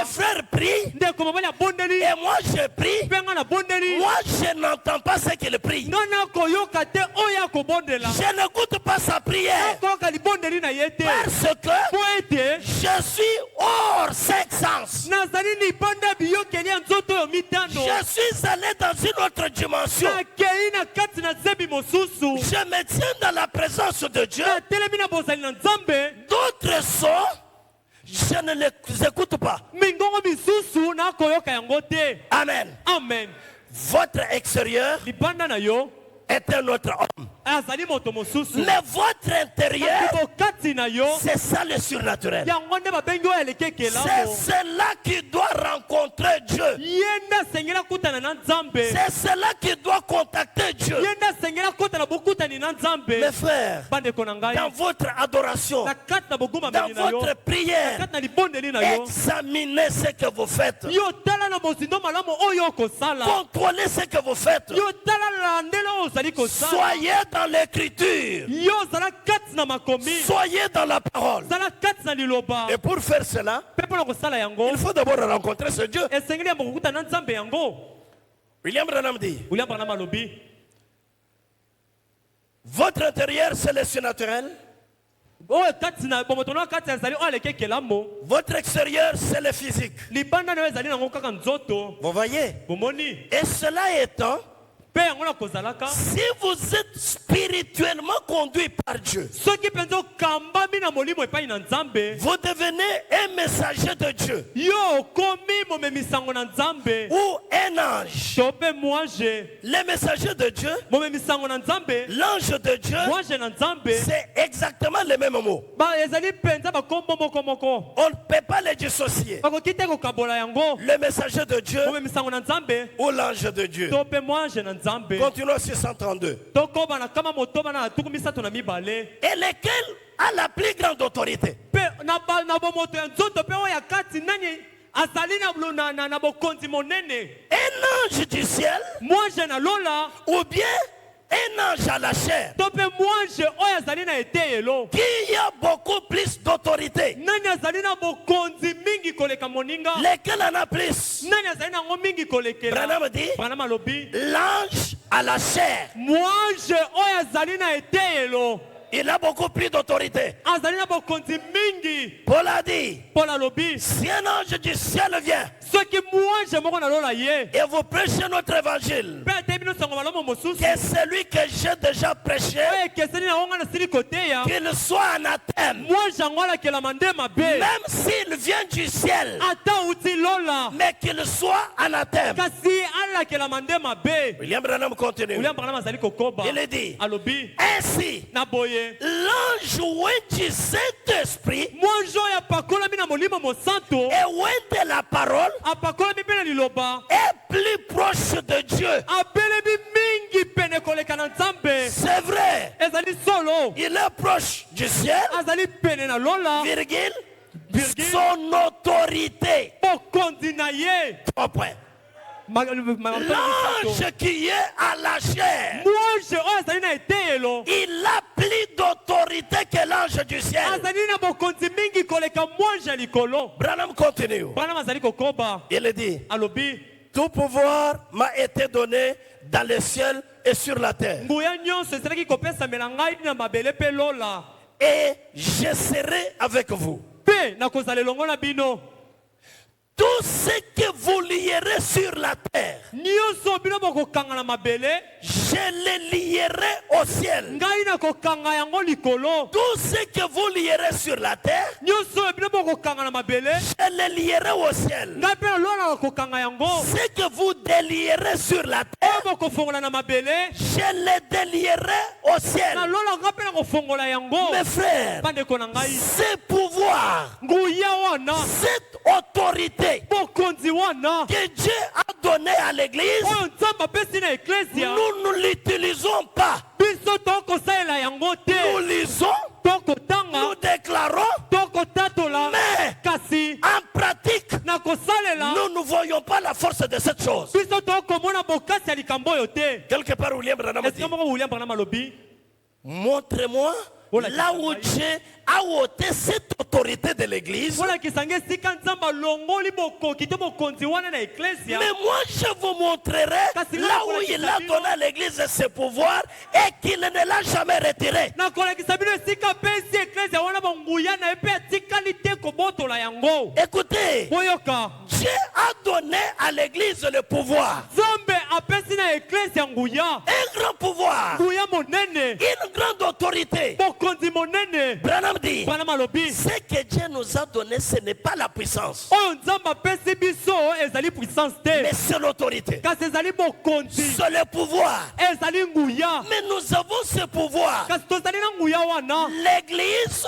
frères prient et moi je prie. Moi je n'entends pas ce qu'il prie. Je n'écoute pas sa prière parce que je suis hors 5 sens. Je suis allé dans une autre dimension. Je me tiens dans la présence de Dieu. D'autres sons, je ne les écoute pas. Amen. Amen. Votre extérieur est un autre homme. Mais votre intérieur, c'est ça le surnaturel. C'est cela qui doit rencontrer Dieu. C'est cela qui doit contacter Dieu. Mes frères, dans votre adoration, dans votre prière, examinez ce que vous faites. Contrôlez ce que vous faites. Soyez dans l'écriture. Soyez dans la parole. Et pour faire cela, il faut d'abord rencontrer ce Dieu. William Branham dit, votre intérieur c'est le surnaturel. Votre extérieur c'est le physique. Vous voyez? Et cela étant, si vous êtes spirituellement conduit par Dieu, vous devenez un messager de Dieu ou un ange. Le messager de Dieu, l'ange de Dieu, c'est exactement le même mot. On ne peut pas les dissocier. Le messager de Dieu ou l'ange de Dieu. Continuons au 632. Et lequel a la plus grande autorité? Un ange du ciel ou bien un ange à la chair qui a beaucoup plus d'autorité? Lequel en a plus? Branham dit l'ange à la chair. Il a beaucoup plus d'autorité. Paul a dit, si un ange du ciel vient et vous prêchez notre évangile, que celui que j'ai déjà prêché, qu'il soit anathème, même s'il vient du ciel, mais qu'il soit anathème. William Branham continue. Il dit, ainsi, l'ange oint du Saint-Esprit et oint de la parole est plus proche de Dieu. C'est vrai. Il est proche du ciel, virgule, son autorité. 3 points. L'ange qui est à la chair, il a plus d'autorité que l'ange du ciel. Branham continue. Il dit, tout pouvoir m'a été donné dans le ciel et sur la terre. Et je serai avec vous. Tout ce que vous lierez sur la terre, je le lierai au ciel. Tout ce que vous lierez sur la terre, je le lierai au ciel. Ce que vous délierez sur la terre, je le délierai au ciel. Mes frères, ce pouvoir, cette autorité que Dieu a donné à l'église, nous ne l'utilisons pas. Nous lisons, nous déclarons, mais en pratique, nous ne voyons pas la force de cette chose. Quelque part, William Branham dit, montrez-moi là où Dieu a ôté cette autorité de l'église. Mais moi je vous montrerai là où il a donné à l'église ce pouvoir et qu'il ne l'a jamais retiré. Écoutez, Dieu a donné à l'église le pouvoir. Un grand pouvoir, une grande autorité. Branham dit, ce que Dieu nous a donné, ce n'est pas la puissance, mais c'est l'autorité, c'est le pouvoir. Mais nous avons ce pouvoir. L'église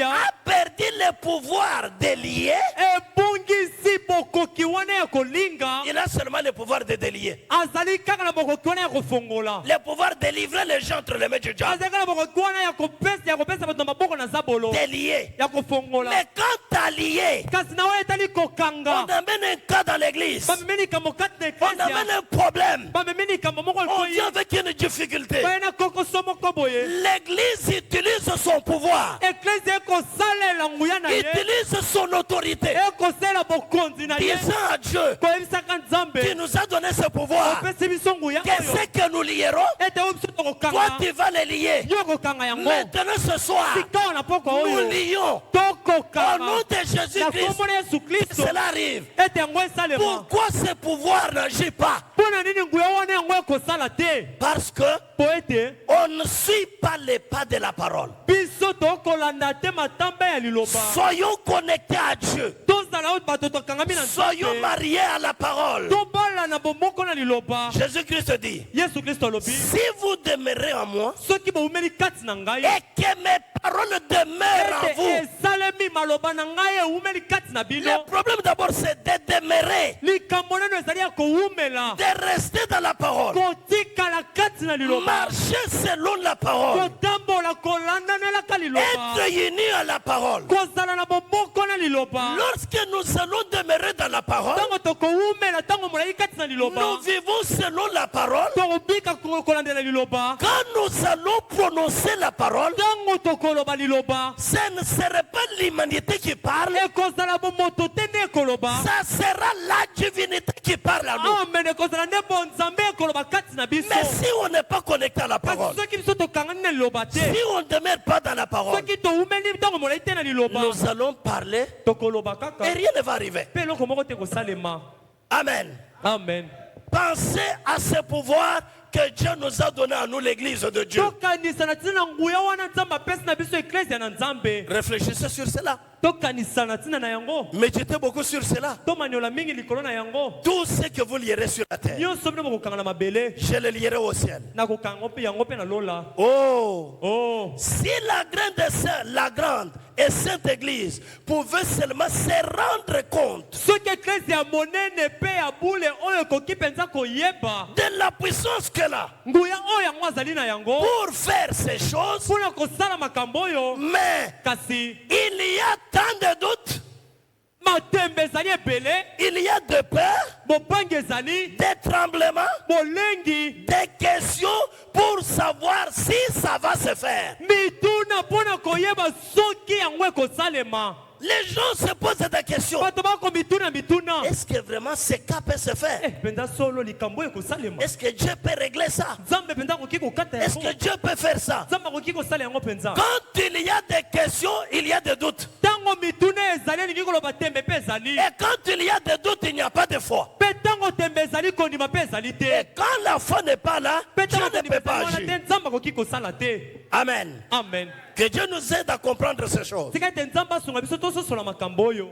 a perdu le pouvoir de lier. Il a seulement le pouvoir de délier. Le pouvoir de livrer les gens entre les mains du diable. Délier. Mais quand t'as lié, on amène un cas dans l'église, on amène un problème, on vient avec une difficulté. L'église utilise son pouvoir, utilise son autorité, disant à Dieu, tu nous as donné ce pouvoir, qu'est-ce que nous lierons, toi tu vas les lier. Maintenant ce soir, nous lions au nom de Jésus-Christ. Cela arrive. Pourquoi ce pouvoir n'agit pas? Parce que on ne suit pas les pas de la parole. Soyons connectés à Dieu. Soyons mariés à la parole. Jésus-Christ dit, Yesu Kristo alobi si vous demeurez en moi soki boumeli kati na ngai et que mes paroles demeurent en ete vous, esalemi maloba na ngai eumeli kati na bino le problème d'abord c'est de demeurer, likambo nano ezali ya koumela de rester dans la parole, kotikala kati na liloba marcher selon la parole, kotambola kolandanelaka liloba être unis à la parole. kozala na bomoko na liloba Lorsque nous allons demeurer dans la parole, ntango tokoumela ntango molai kati na liloba nous vivons selon la parole. tokobika kolandela liloba Quand nous allons prononcer la parole, ntango tokoloba liloba ce ne serait pas l'humanité qui parle, ekozala bomoto te nde ekoloba ça sera la divinité qui parle à nous. amen ekozala nde bonzambe ekoloba kati na biso Mais si on n'est pas connecté à la parole, kasi soki biso tokangani na liloba te si on ne demeure pas dans la parole, soki toumeli ntango molai te na liloba nous allons parler tokoloba et kaka rien ne va arriver. mpe eloko moko te kosalema Amen. amen Pensez à ce pouvoir que Dieu nous a donné à nous, l'église de Dieu. tokanisa na ntina na nguya wana nzambe apesi na biso eklezia na nzambe Réfléchissez sur cela. tokanisa na ntina na yango Méditez beaucoup sur cela. tomaniola mingi likolo na yango Tout ce que vous lierez sur la terre, nyonso bino bokokanga na mabele je le lierai au ciel. nakokanga mpe yango mpe na lola Oh, si la grande et sainte église pouvait seulement se rendre compte soki eklezia ya monene mpe ya bule oyo ekoki mpenza koyeba de la puissance qu'elle a nguya oyo yango azali na yango pour faire ces choses, mpona kosala makambo oyo mais kasi il y a tant de doutes, matembe ezali ebele il y a de peur, bobangi ezali des tremblements, bolengi des questions pour savoir si ça va se faire. mituna mpona koyeba soki yango ekosalema Les gens se posent des questions. bato bakomituna mituna Est-ce que vraiment ce cas peut se faire? mpenza solo likambo oyo ekosalema Est-ce que Dieu peut régler ça? nzambe mpenza akoki kokata Est-ce yango que Dieu peut faire ça? nzambe akoki kosala yango mpenza Quand il y a des questions, il y a des doutes. ntango mituna ezali elingi koloba tembe mpe ezali Et quand il y a des doutes, il n'y a pas de foi. mpe ntango tembe ezali kondima mpe ezali te Et quand la foi n'est pas là, mpe Dieu ntango ne kondima peut pas ezali wana agir. te nzambe akoki kosala te Amen. amen Que Dieu nous aide à comprendre ces choses. tika ete nzambe asunga biso tososola makambo oyo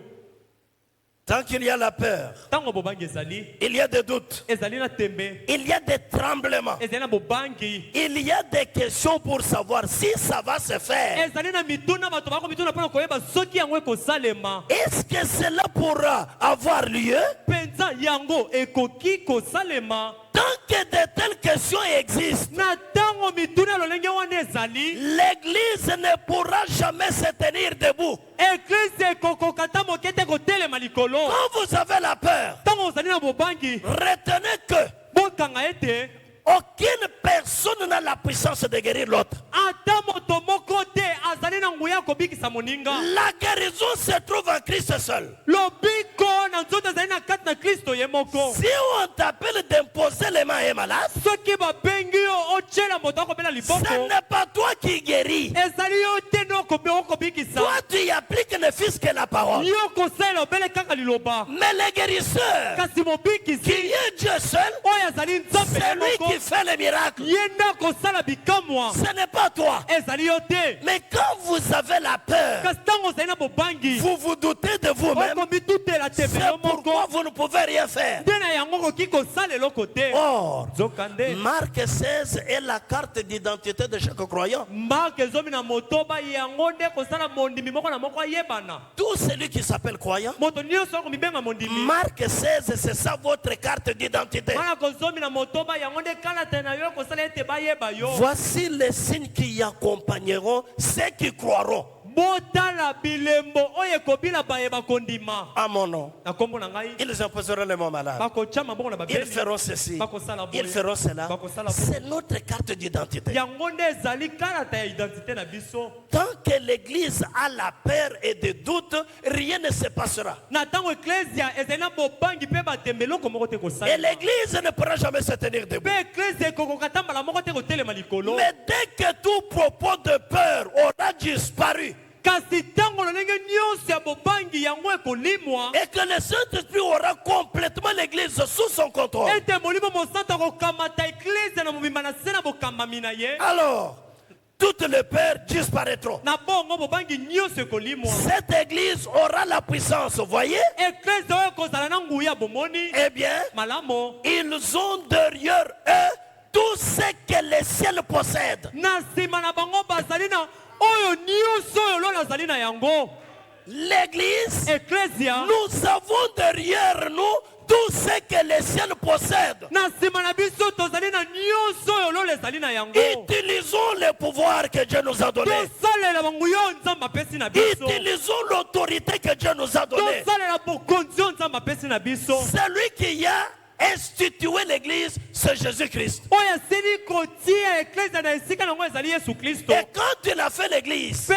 Tant qu'il y a la peur, ntango bobangi ezali il y a des doutes, ezali na tembe il y a des tremblements, ezali na bobangi il y a des questions pour savoir si ça va se faire. ezali na mituna bato bako mituna mpona koyeba soki yango ekosalema Est-ce que cela pourra avoir lieu? mpenza yango ekoki kosalema Tant que de telles questions existent, na ntango mituna lolenge wana ezali l'Église ne pourra jamais se tenir debout. eklise ekokoka ta moke te kotelema likolo Quand vous avez la peur, ntango ozali na bobangi retenez que bokanga ete aucune personne n'a la puissance de guérir l'autre. ata moto moko te azali na nguya ya kobikisa moninga La guérison se trouve en Christ seul. lobiko na nzoto ezali na kati na kristo ye moko Si on t'appelle d'imposer les mains à un malade, soki babengi yo otyela moto akobela ce liboko n'est pas toi qui guéris. ezali yo te nde okobikisa Toi, tu y appliques ne fût-ce que la parole. yo kosalela obele kaka liloba Mais le guérisseur, kasi mobikisi qui est Dieu seul, oyo azali nzambe ye c'est lui moko qui fait les miracles. ye nde akosala bikamwa Ce n'est pas toi. ezali yo te Mais quand vous avez la peur, kasi ntango ozali na bobangi vous vous doutez de vous-même. okomitutela tembe C'est yo moko pourquoi vous ne pouvez rien faire. nde na yango okoki kosala eloko te Or, nzokande Marc 16 est la carte d'identité de chaque croyant. mark ezomi na motoba yango nde kosala mondimi moko na moko ayebana Tout celui qui s'appelle croyant, moto nyonso akomibenga mondimi Marc 16, c'est ça votre carte d'identité. wana kozomi na motoba yango nde kalata na yo kosala ete bayeba yo Voici les signes qui accompagneront ceux qui croiront botala bilembo oyo ekobila bayeba kondima à mon nom. na nkombo na ngai Ils imposeront les mots malades. bakotya maboko na Ils babeli feront ceci. bakosala boye Ils feront cela. bakosala boye C'est notre carte d'identité. yango nde ezali kalata ya identité na biso Tant que l'église a la peur et des doutes, rien ne se passera. na ntango eklesia ezali na bobangi mpe batembe eloko moko te Et kosala l'église ne pourra jamais se tenir debout. mpe eklesia ekokoka ta mbala moko te kotelema likolo Mais dès que tout propos de peur aura disparu kasi ntango lolenge nyonso ya bobangi yango ekolimwa et que le Saint-Esprit aura complètement l'église sous son contrôle, ete molimo mosantu akokamata eklesia na mobimba na se na bokambami na ye alors toutes les peurs disparaîtront. Cette église aura la puissance, vous voyez? Eh bien, ils ont derrière eux tout ce que les ciels possèdent. L'église, nous avons derrière nous tout ce que les ciels possèdent. Utilisons le pouvoir que Dieu nous a donné. Utilisons l'autorité que Dieu nous a donnée. Celui qui a institué l'église, c'est Jésus-Christ. Et quand il a fait l'église, il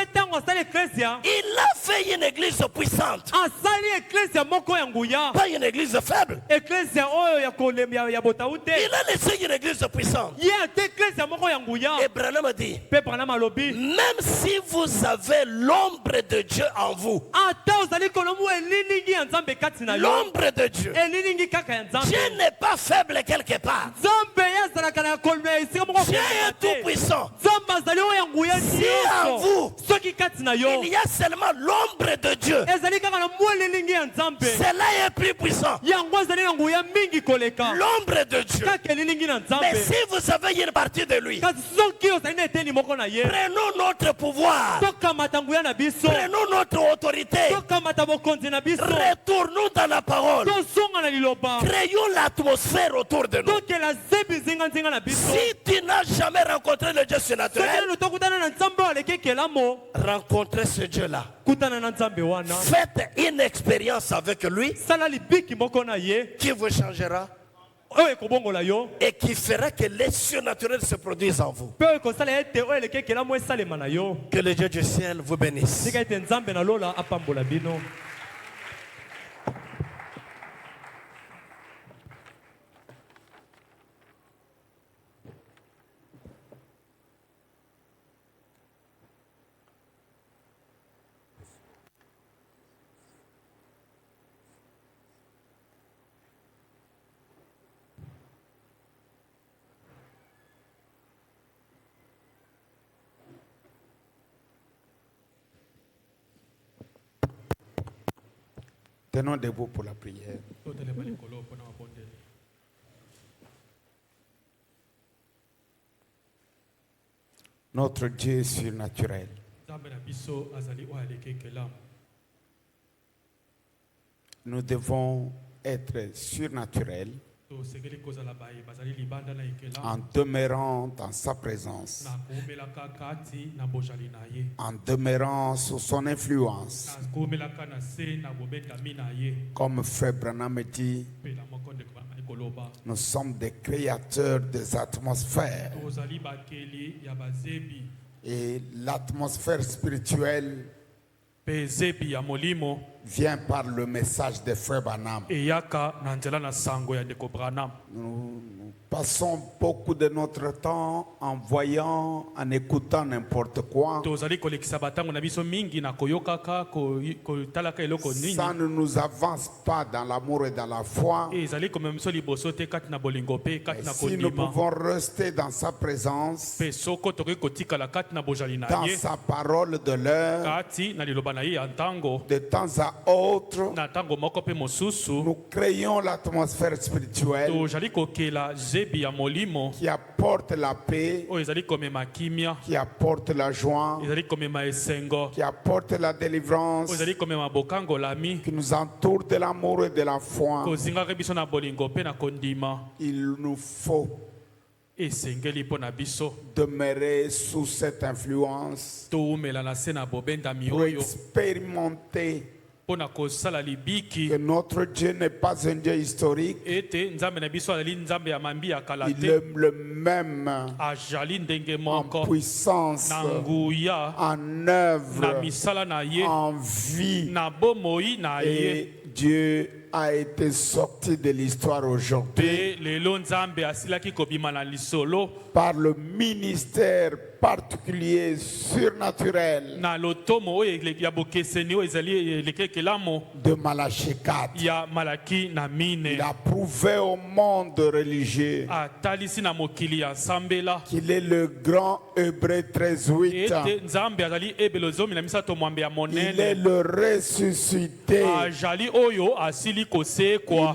a fait une église puissante. Pas une église faible. Il a laissé une église puissante. Et Branham dit, même si vous avez l'ombre de Dieu en vous, l'ombre de Dieu, Dieu n'est pas faible quelque part. Dieu est tout puissant. Si en vous, il y a seulement l'ombre de Dieu, cela est plus puissant. L'ombre de Dieu. Mais si vous avez une partie de lui, prenons notre pouvoir, prenons notre autorité, retournons dans la parole, créons l'atmosphère autour de nous. Si tu n'as jamais rencontré le Dieu surnaturel, rencontrez ce Dieu-là. Faites une expérience avec lui qui vous changera et qui fera que les surnaturels se produisent en vous. Que le Dieu du ciel vous bénisse. Tenons debout pour la prière. Notre Dieu surnaturel, nous devons être surnaturels en demeurant dans sa présence, en demeurant sous son influence. Comme Frère Branham dit, nous sommes des créateurs des atmosphères. Et l'atmosphère spirituelle vient par le message de Frère Branham. Nous passons beaucoup de notre temps en voyant, en écoutant n'importe quoi. Ça ne nous avance pas dans l'amour et dans la foi. Et si nous pouvons rester dans sa présence, dans sa parole de l'heure, de temps à autre, nous créons l'atmosphère spirituelle qui apporte la paix, qui apporte la joie, qui apporte la délivrance, qui nous entoure de l'amour et de la foi. Il nous faut demeurer sous cette influence pour expérimenter que notre Dieu n'est pas un Dieu historique. Il est le même en puissance, en œuvre, en vie. Et Dieu a été sorti de l'histoire aujourd'hui par le ministère particulier surnaturel de Malachie 4. Il a prouvé au monde religieux qu'il est le grand Hébreu 13:8. Il est le ressuscité.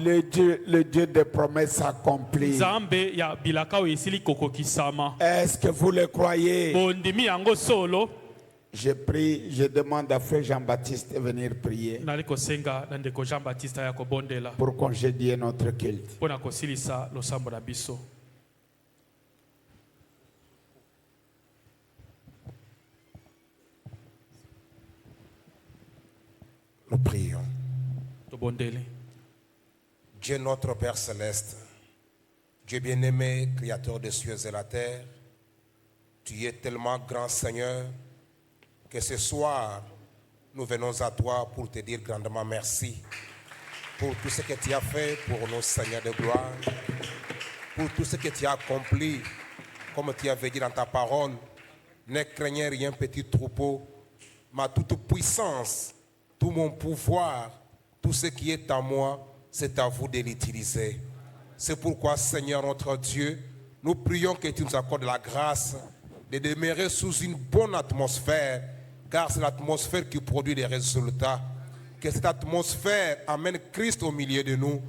Il est le Dieu des promesses accomplies. Est-ce que vous le croyez? Je prie, je demande à Frère Jean-Baptiste de venir prier pour congédier notre culte. Nous prions. Dieu notre Père Céleste, Dieu bien-aimé, Créateur des cieux et la terre, tu es tellement grand Seigneur que ce soir, nous venons à toi pour te dire grandement merci pour tout ce que tu as fait pour nos Seigneurs de gloire, pour tout ce que tu as accompli, comme tu avais dit dans ta parole, ne craignez rien petit troupeau, ma toute puissance, tout mon pouvoir, tout ce qui est à moi, c'est à vous de l'utiliser. C'est pourquoi, Seigneur notre Dieu, nous prions que tu nous accordes la grâce de demeurer sous une bonne atmosphère, car c'est l'atmosphère qui produit des résultats. Que cette atmosphère amène Christ au milieu de nous.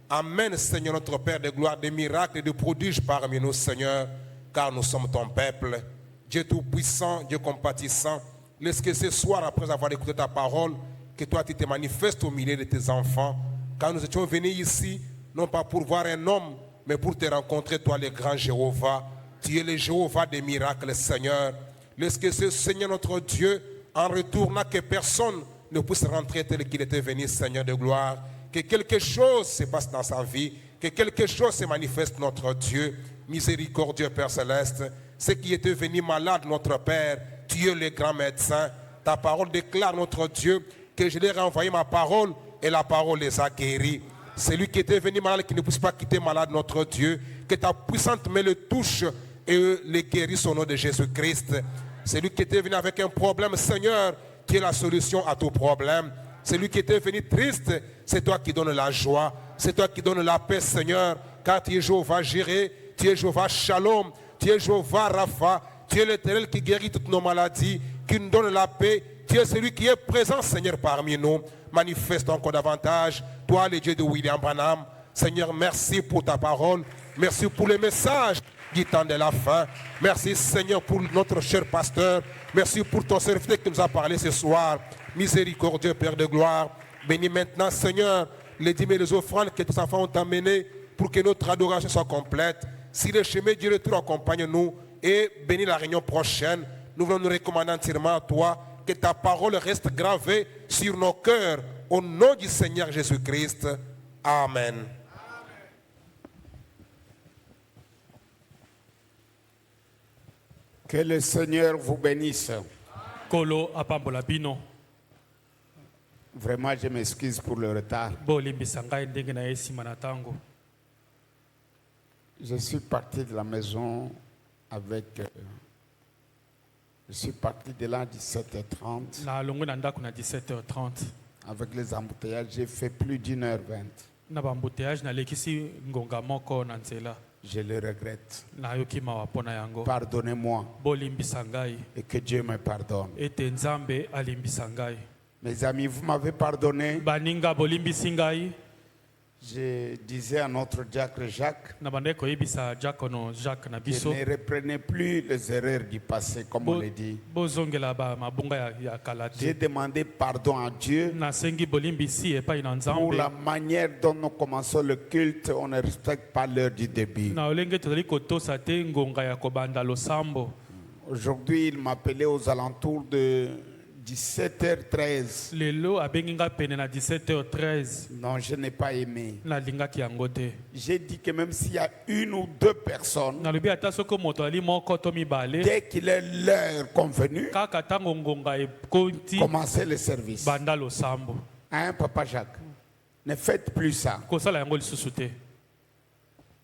Amène, Seigneur notre Père, de gloire, des miracles et de prodiges parmi nous, Seigneur, car nous sommes ton peuple. Dieu tout-puissant, Dieu compatissant, laisse que ce soir, après avoir écouté ta parole, que toi tu te manifestes au milieu de tes enfants. Quand nous étions venus ici, non pas pour voir un homme, mais pour te rencontrer, toi le grand Jéhovah. Tu es le Jéhovah des miracles, Seigneur. Laisse que ce Seigneur notre Dieu, en retournant, que personne ne puisse rentrer tel qu'il était venu, Seigneur de gloire. Que quelque chose se passe dans sa vie, que quelque chose se manifeste, notre Dieu. Miséricordieux Père Céleste, ceux qui étaient venus malades, notre Père, tu es le grand médecin. Ta parole déclare, notre Dieu, que je leur ai envoyé ma parole et la parole les a guéris. Celui qui était venu malade, qui ne puisse pas quitter malade, notre Dieu, que ta puissante main le touche et les guérisse au nom de Jésus-Christ. Celui qui était venu avec un problème, Seigneur, tu es la solution à tout problème. Celui qui était venu triste, c'est toi qui donnes la joie, c'est toi qui donnes la paix, Seigneur, car tu es Jéhovah Jireh, tu es Jéhovah Shalom, tu es Jéhovah Rapha, tu es l'Éternel qui guérit toutes nos maladies, qui nous donne la paix. Tu es celui qui est présent, Seigneur, parmi nous. Manifeste encore davantage, toi, le Dieu de William Branham. Seigneur, merci pour ta parole. Merci pour le message du temps de la fin. Merci, Seigneur, pour notre cher pasteur. Merci pour ton serviteur qui nous a parlé ce soir. Miséricordieux Père de gloire. Bénis maintenant, Seigneur, les dîmes et les offrandes que tes enfants ont amenées pour que notre adoration soit complète. Si le chemin du retour accompagne-nous et bénis la réunion prochaine, nous voulons nous recommander entièrement à toi. Que ta parole reste gravée sur nos cœurs. Au nom du Seigneur Jésus-Christ. Amen. Que le Seigneur vous bénisse. Vraiment, je m'excuse pour le retard. Je suis parti de la maison avec... Je suis parti de là à 17h30. Avec les embouteillages, j'ai fait plus d'1h20. Je le regrette. Pardonnez-moi. Et que Dieu me pardonne. Mes amis, vous m'avez pardonné. Je disais à notre diacre Jacques, je ne reprenais plus les erreurs du passé, comme on le dit. J'ai demandé pardon à Dieu pour la manière dont nous commençons le culte. On ne respecte pas l'heure du début. Aujourd'hui, il m'appelait aux alentours de 17h13. Non, je n'ai pas aimé. J'ai dit que même s'il y a une ou deux personnes, dès qu'il est l'heure convenue, commencez le service. Hein, Papa Jacques? Ne faites plus ça.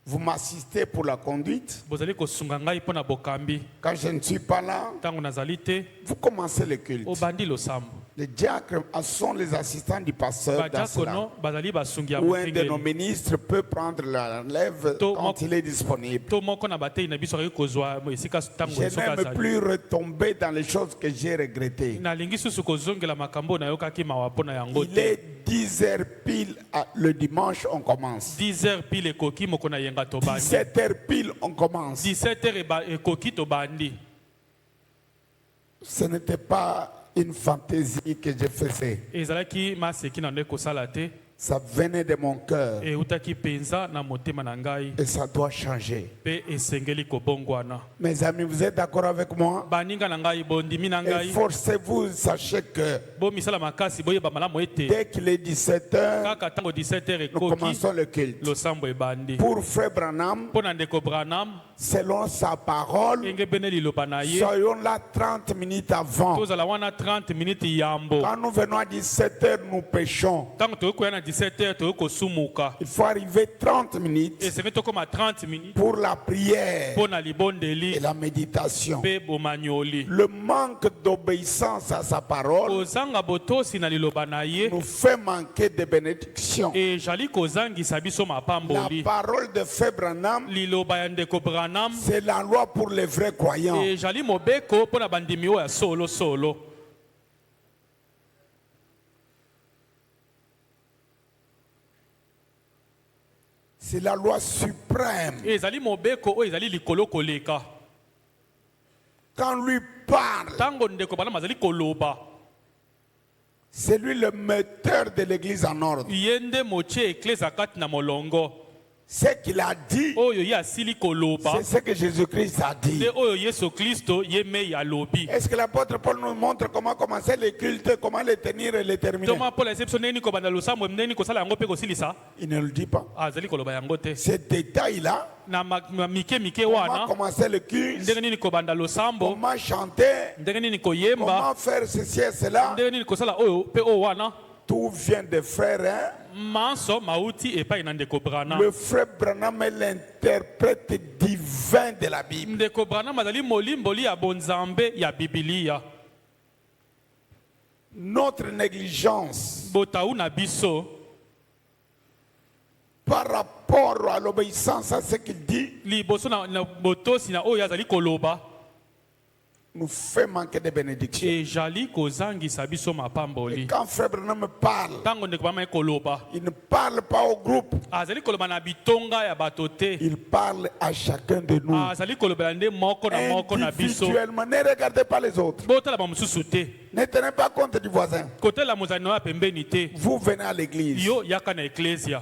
Vous m'assistez pour la conduite. Quand je ne suis pas là, vous commencez le culte. Les diacres sont les assistants du pasteur dans cela. Ou un de nos ministres peut prendre la relève quand il est disponible. Je n'aime plus retomber dans les choses que j'ai regrettées. Il est 10h pile le dimanche, on commence. 10h pile 17h pile, on commence. 17h Ce n'était pas une fantaisie que je faisais. Ça venait de mon cœur. Et ça doit changer. Mes amis, vous êtes d'accord avec moi? Efforcez-vous, sachez que dès qu'il est 17h, nous commençons le culte. Pour Frère Branham, selon sa parole, soyons là 30 minutes avant. Quand nous venons à 17h, nous péchons. Il faut arriver 30 minutes pour la prière et la méditation. Le manque d'obéissance à sa parole nous fait manquer de bénédictions. La parole de Frère Branham, c'est la loi pour les vrais croyants. C'est la loi suprême. Quand lui parle, c'est lui le moteur de l'église en ordre. Ce qu'il a dit, c'est ce que Jésus-Christ a dit. Est-ce que l'apôtre Paul nous montre comment commencer les cultes, comment les tenir et les terminer? Il ne le dit pas. Ces détails-là, comment commencer le culte, comment chanter, comment faire ceci et cela, tout vient de frères. Le frère Branham est l'interprète divin de la Bible. Notre négligence par rapport à l'obéissance à ce qu'il dit nous fait manquer de bénédiction. Et quand Frère Branham parle, il ne parle pas au groupe. Il parle à chacun de nous. Individuellement, ne regardez pas les autres. Ne tenez pas compte du voisin. Vous venez à l'église.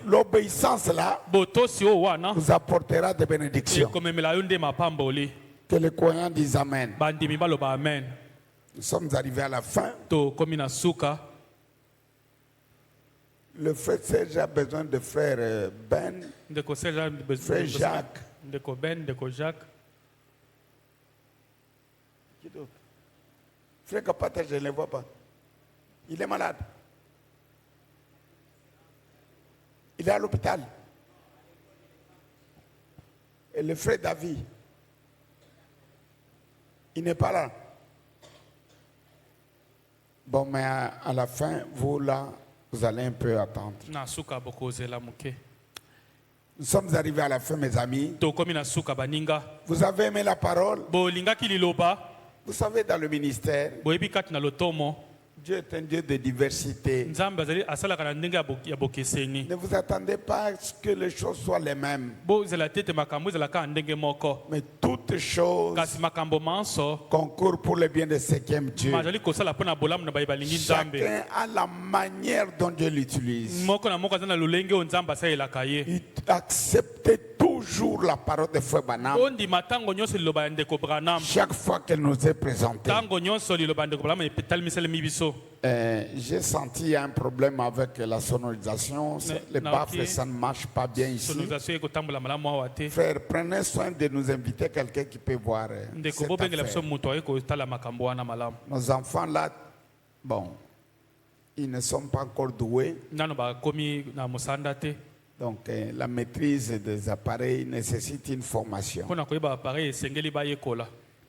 L'obéissance là vous apportera des bénédictions. Que les croyants disent Amen. Nous sommes arrivés à la fin. Le frère Serge a besoin de frère Ben, frère Jacques. Qui d'autre? Frère Kapata, je ne le vois pas. Il est malade. Il est à l'hôpital. Et le frère David, il n'est pas là. Bon, mais à la fin, vous là, vous allez un peu attendre. Nous sommes arrivés à la fin, mes amis. Vous avez aimé la parole? Vous savez, dans le ministère, Dieu est un Dieu de diversité. Ne vous attendez pas à ce que les choses soient les mêmes. Mais toutes choses concourent pour le bien de ce qui aime Dieu. Chacun a la manière dont Dieu l'utilise. Il accepte toujours la parole de Frère Branham. Chaque fois qu'elle nous est présentée. J'ai senti un problème avec la sonorisation. Les baffles, ça ne marche pas bien ici. Frère, prenez soin de nous inviter quelqu'un qui peut voir cette affaire. Nos enfants là, bon, Ils ne sont pas encore doués. Donc la maîtrise des appareils nécessite une formation.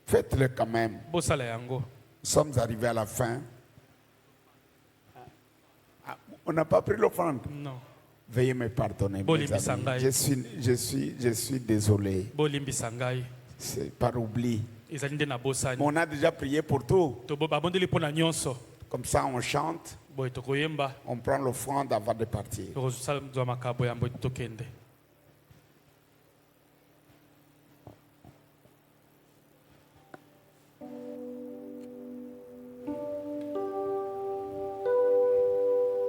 Faites-le quand même. Nous sommes arrivés à la fin. On n'a pas pris l'offrande. Non. Veuillez me pardonner, mes amis. Je suis désolé. C'est par oubli. Mais on a déjà prié pour tout. Comme ça, on chante. On prend l'offrande avant de partir.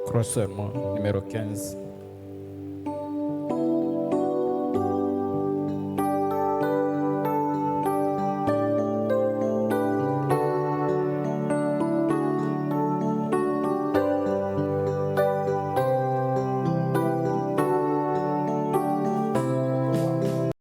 Croix seulement, numéro 15.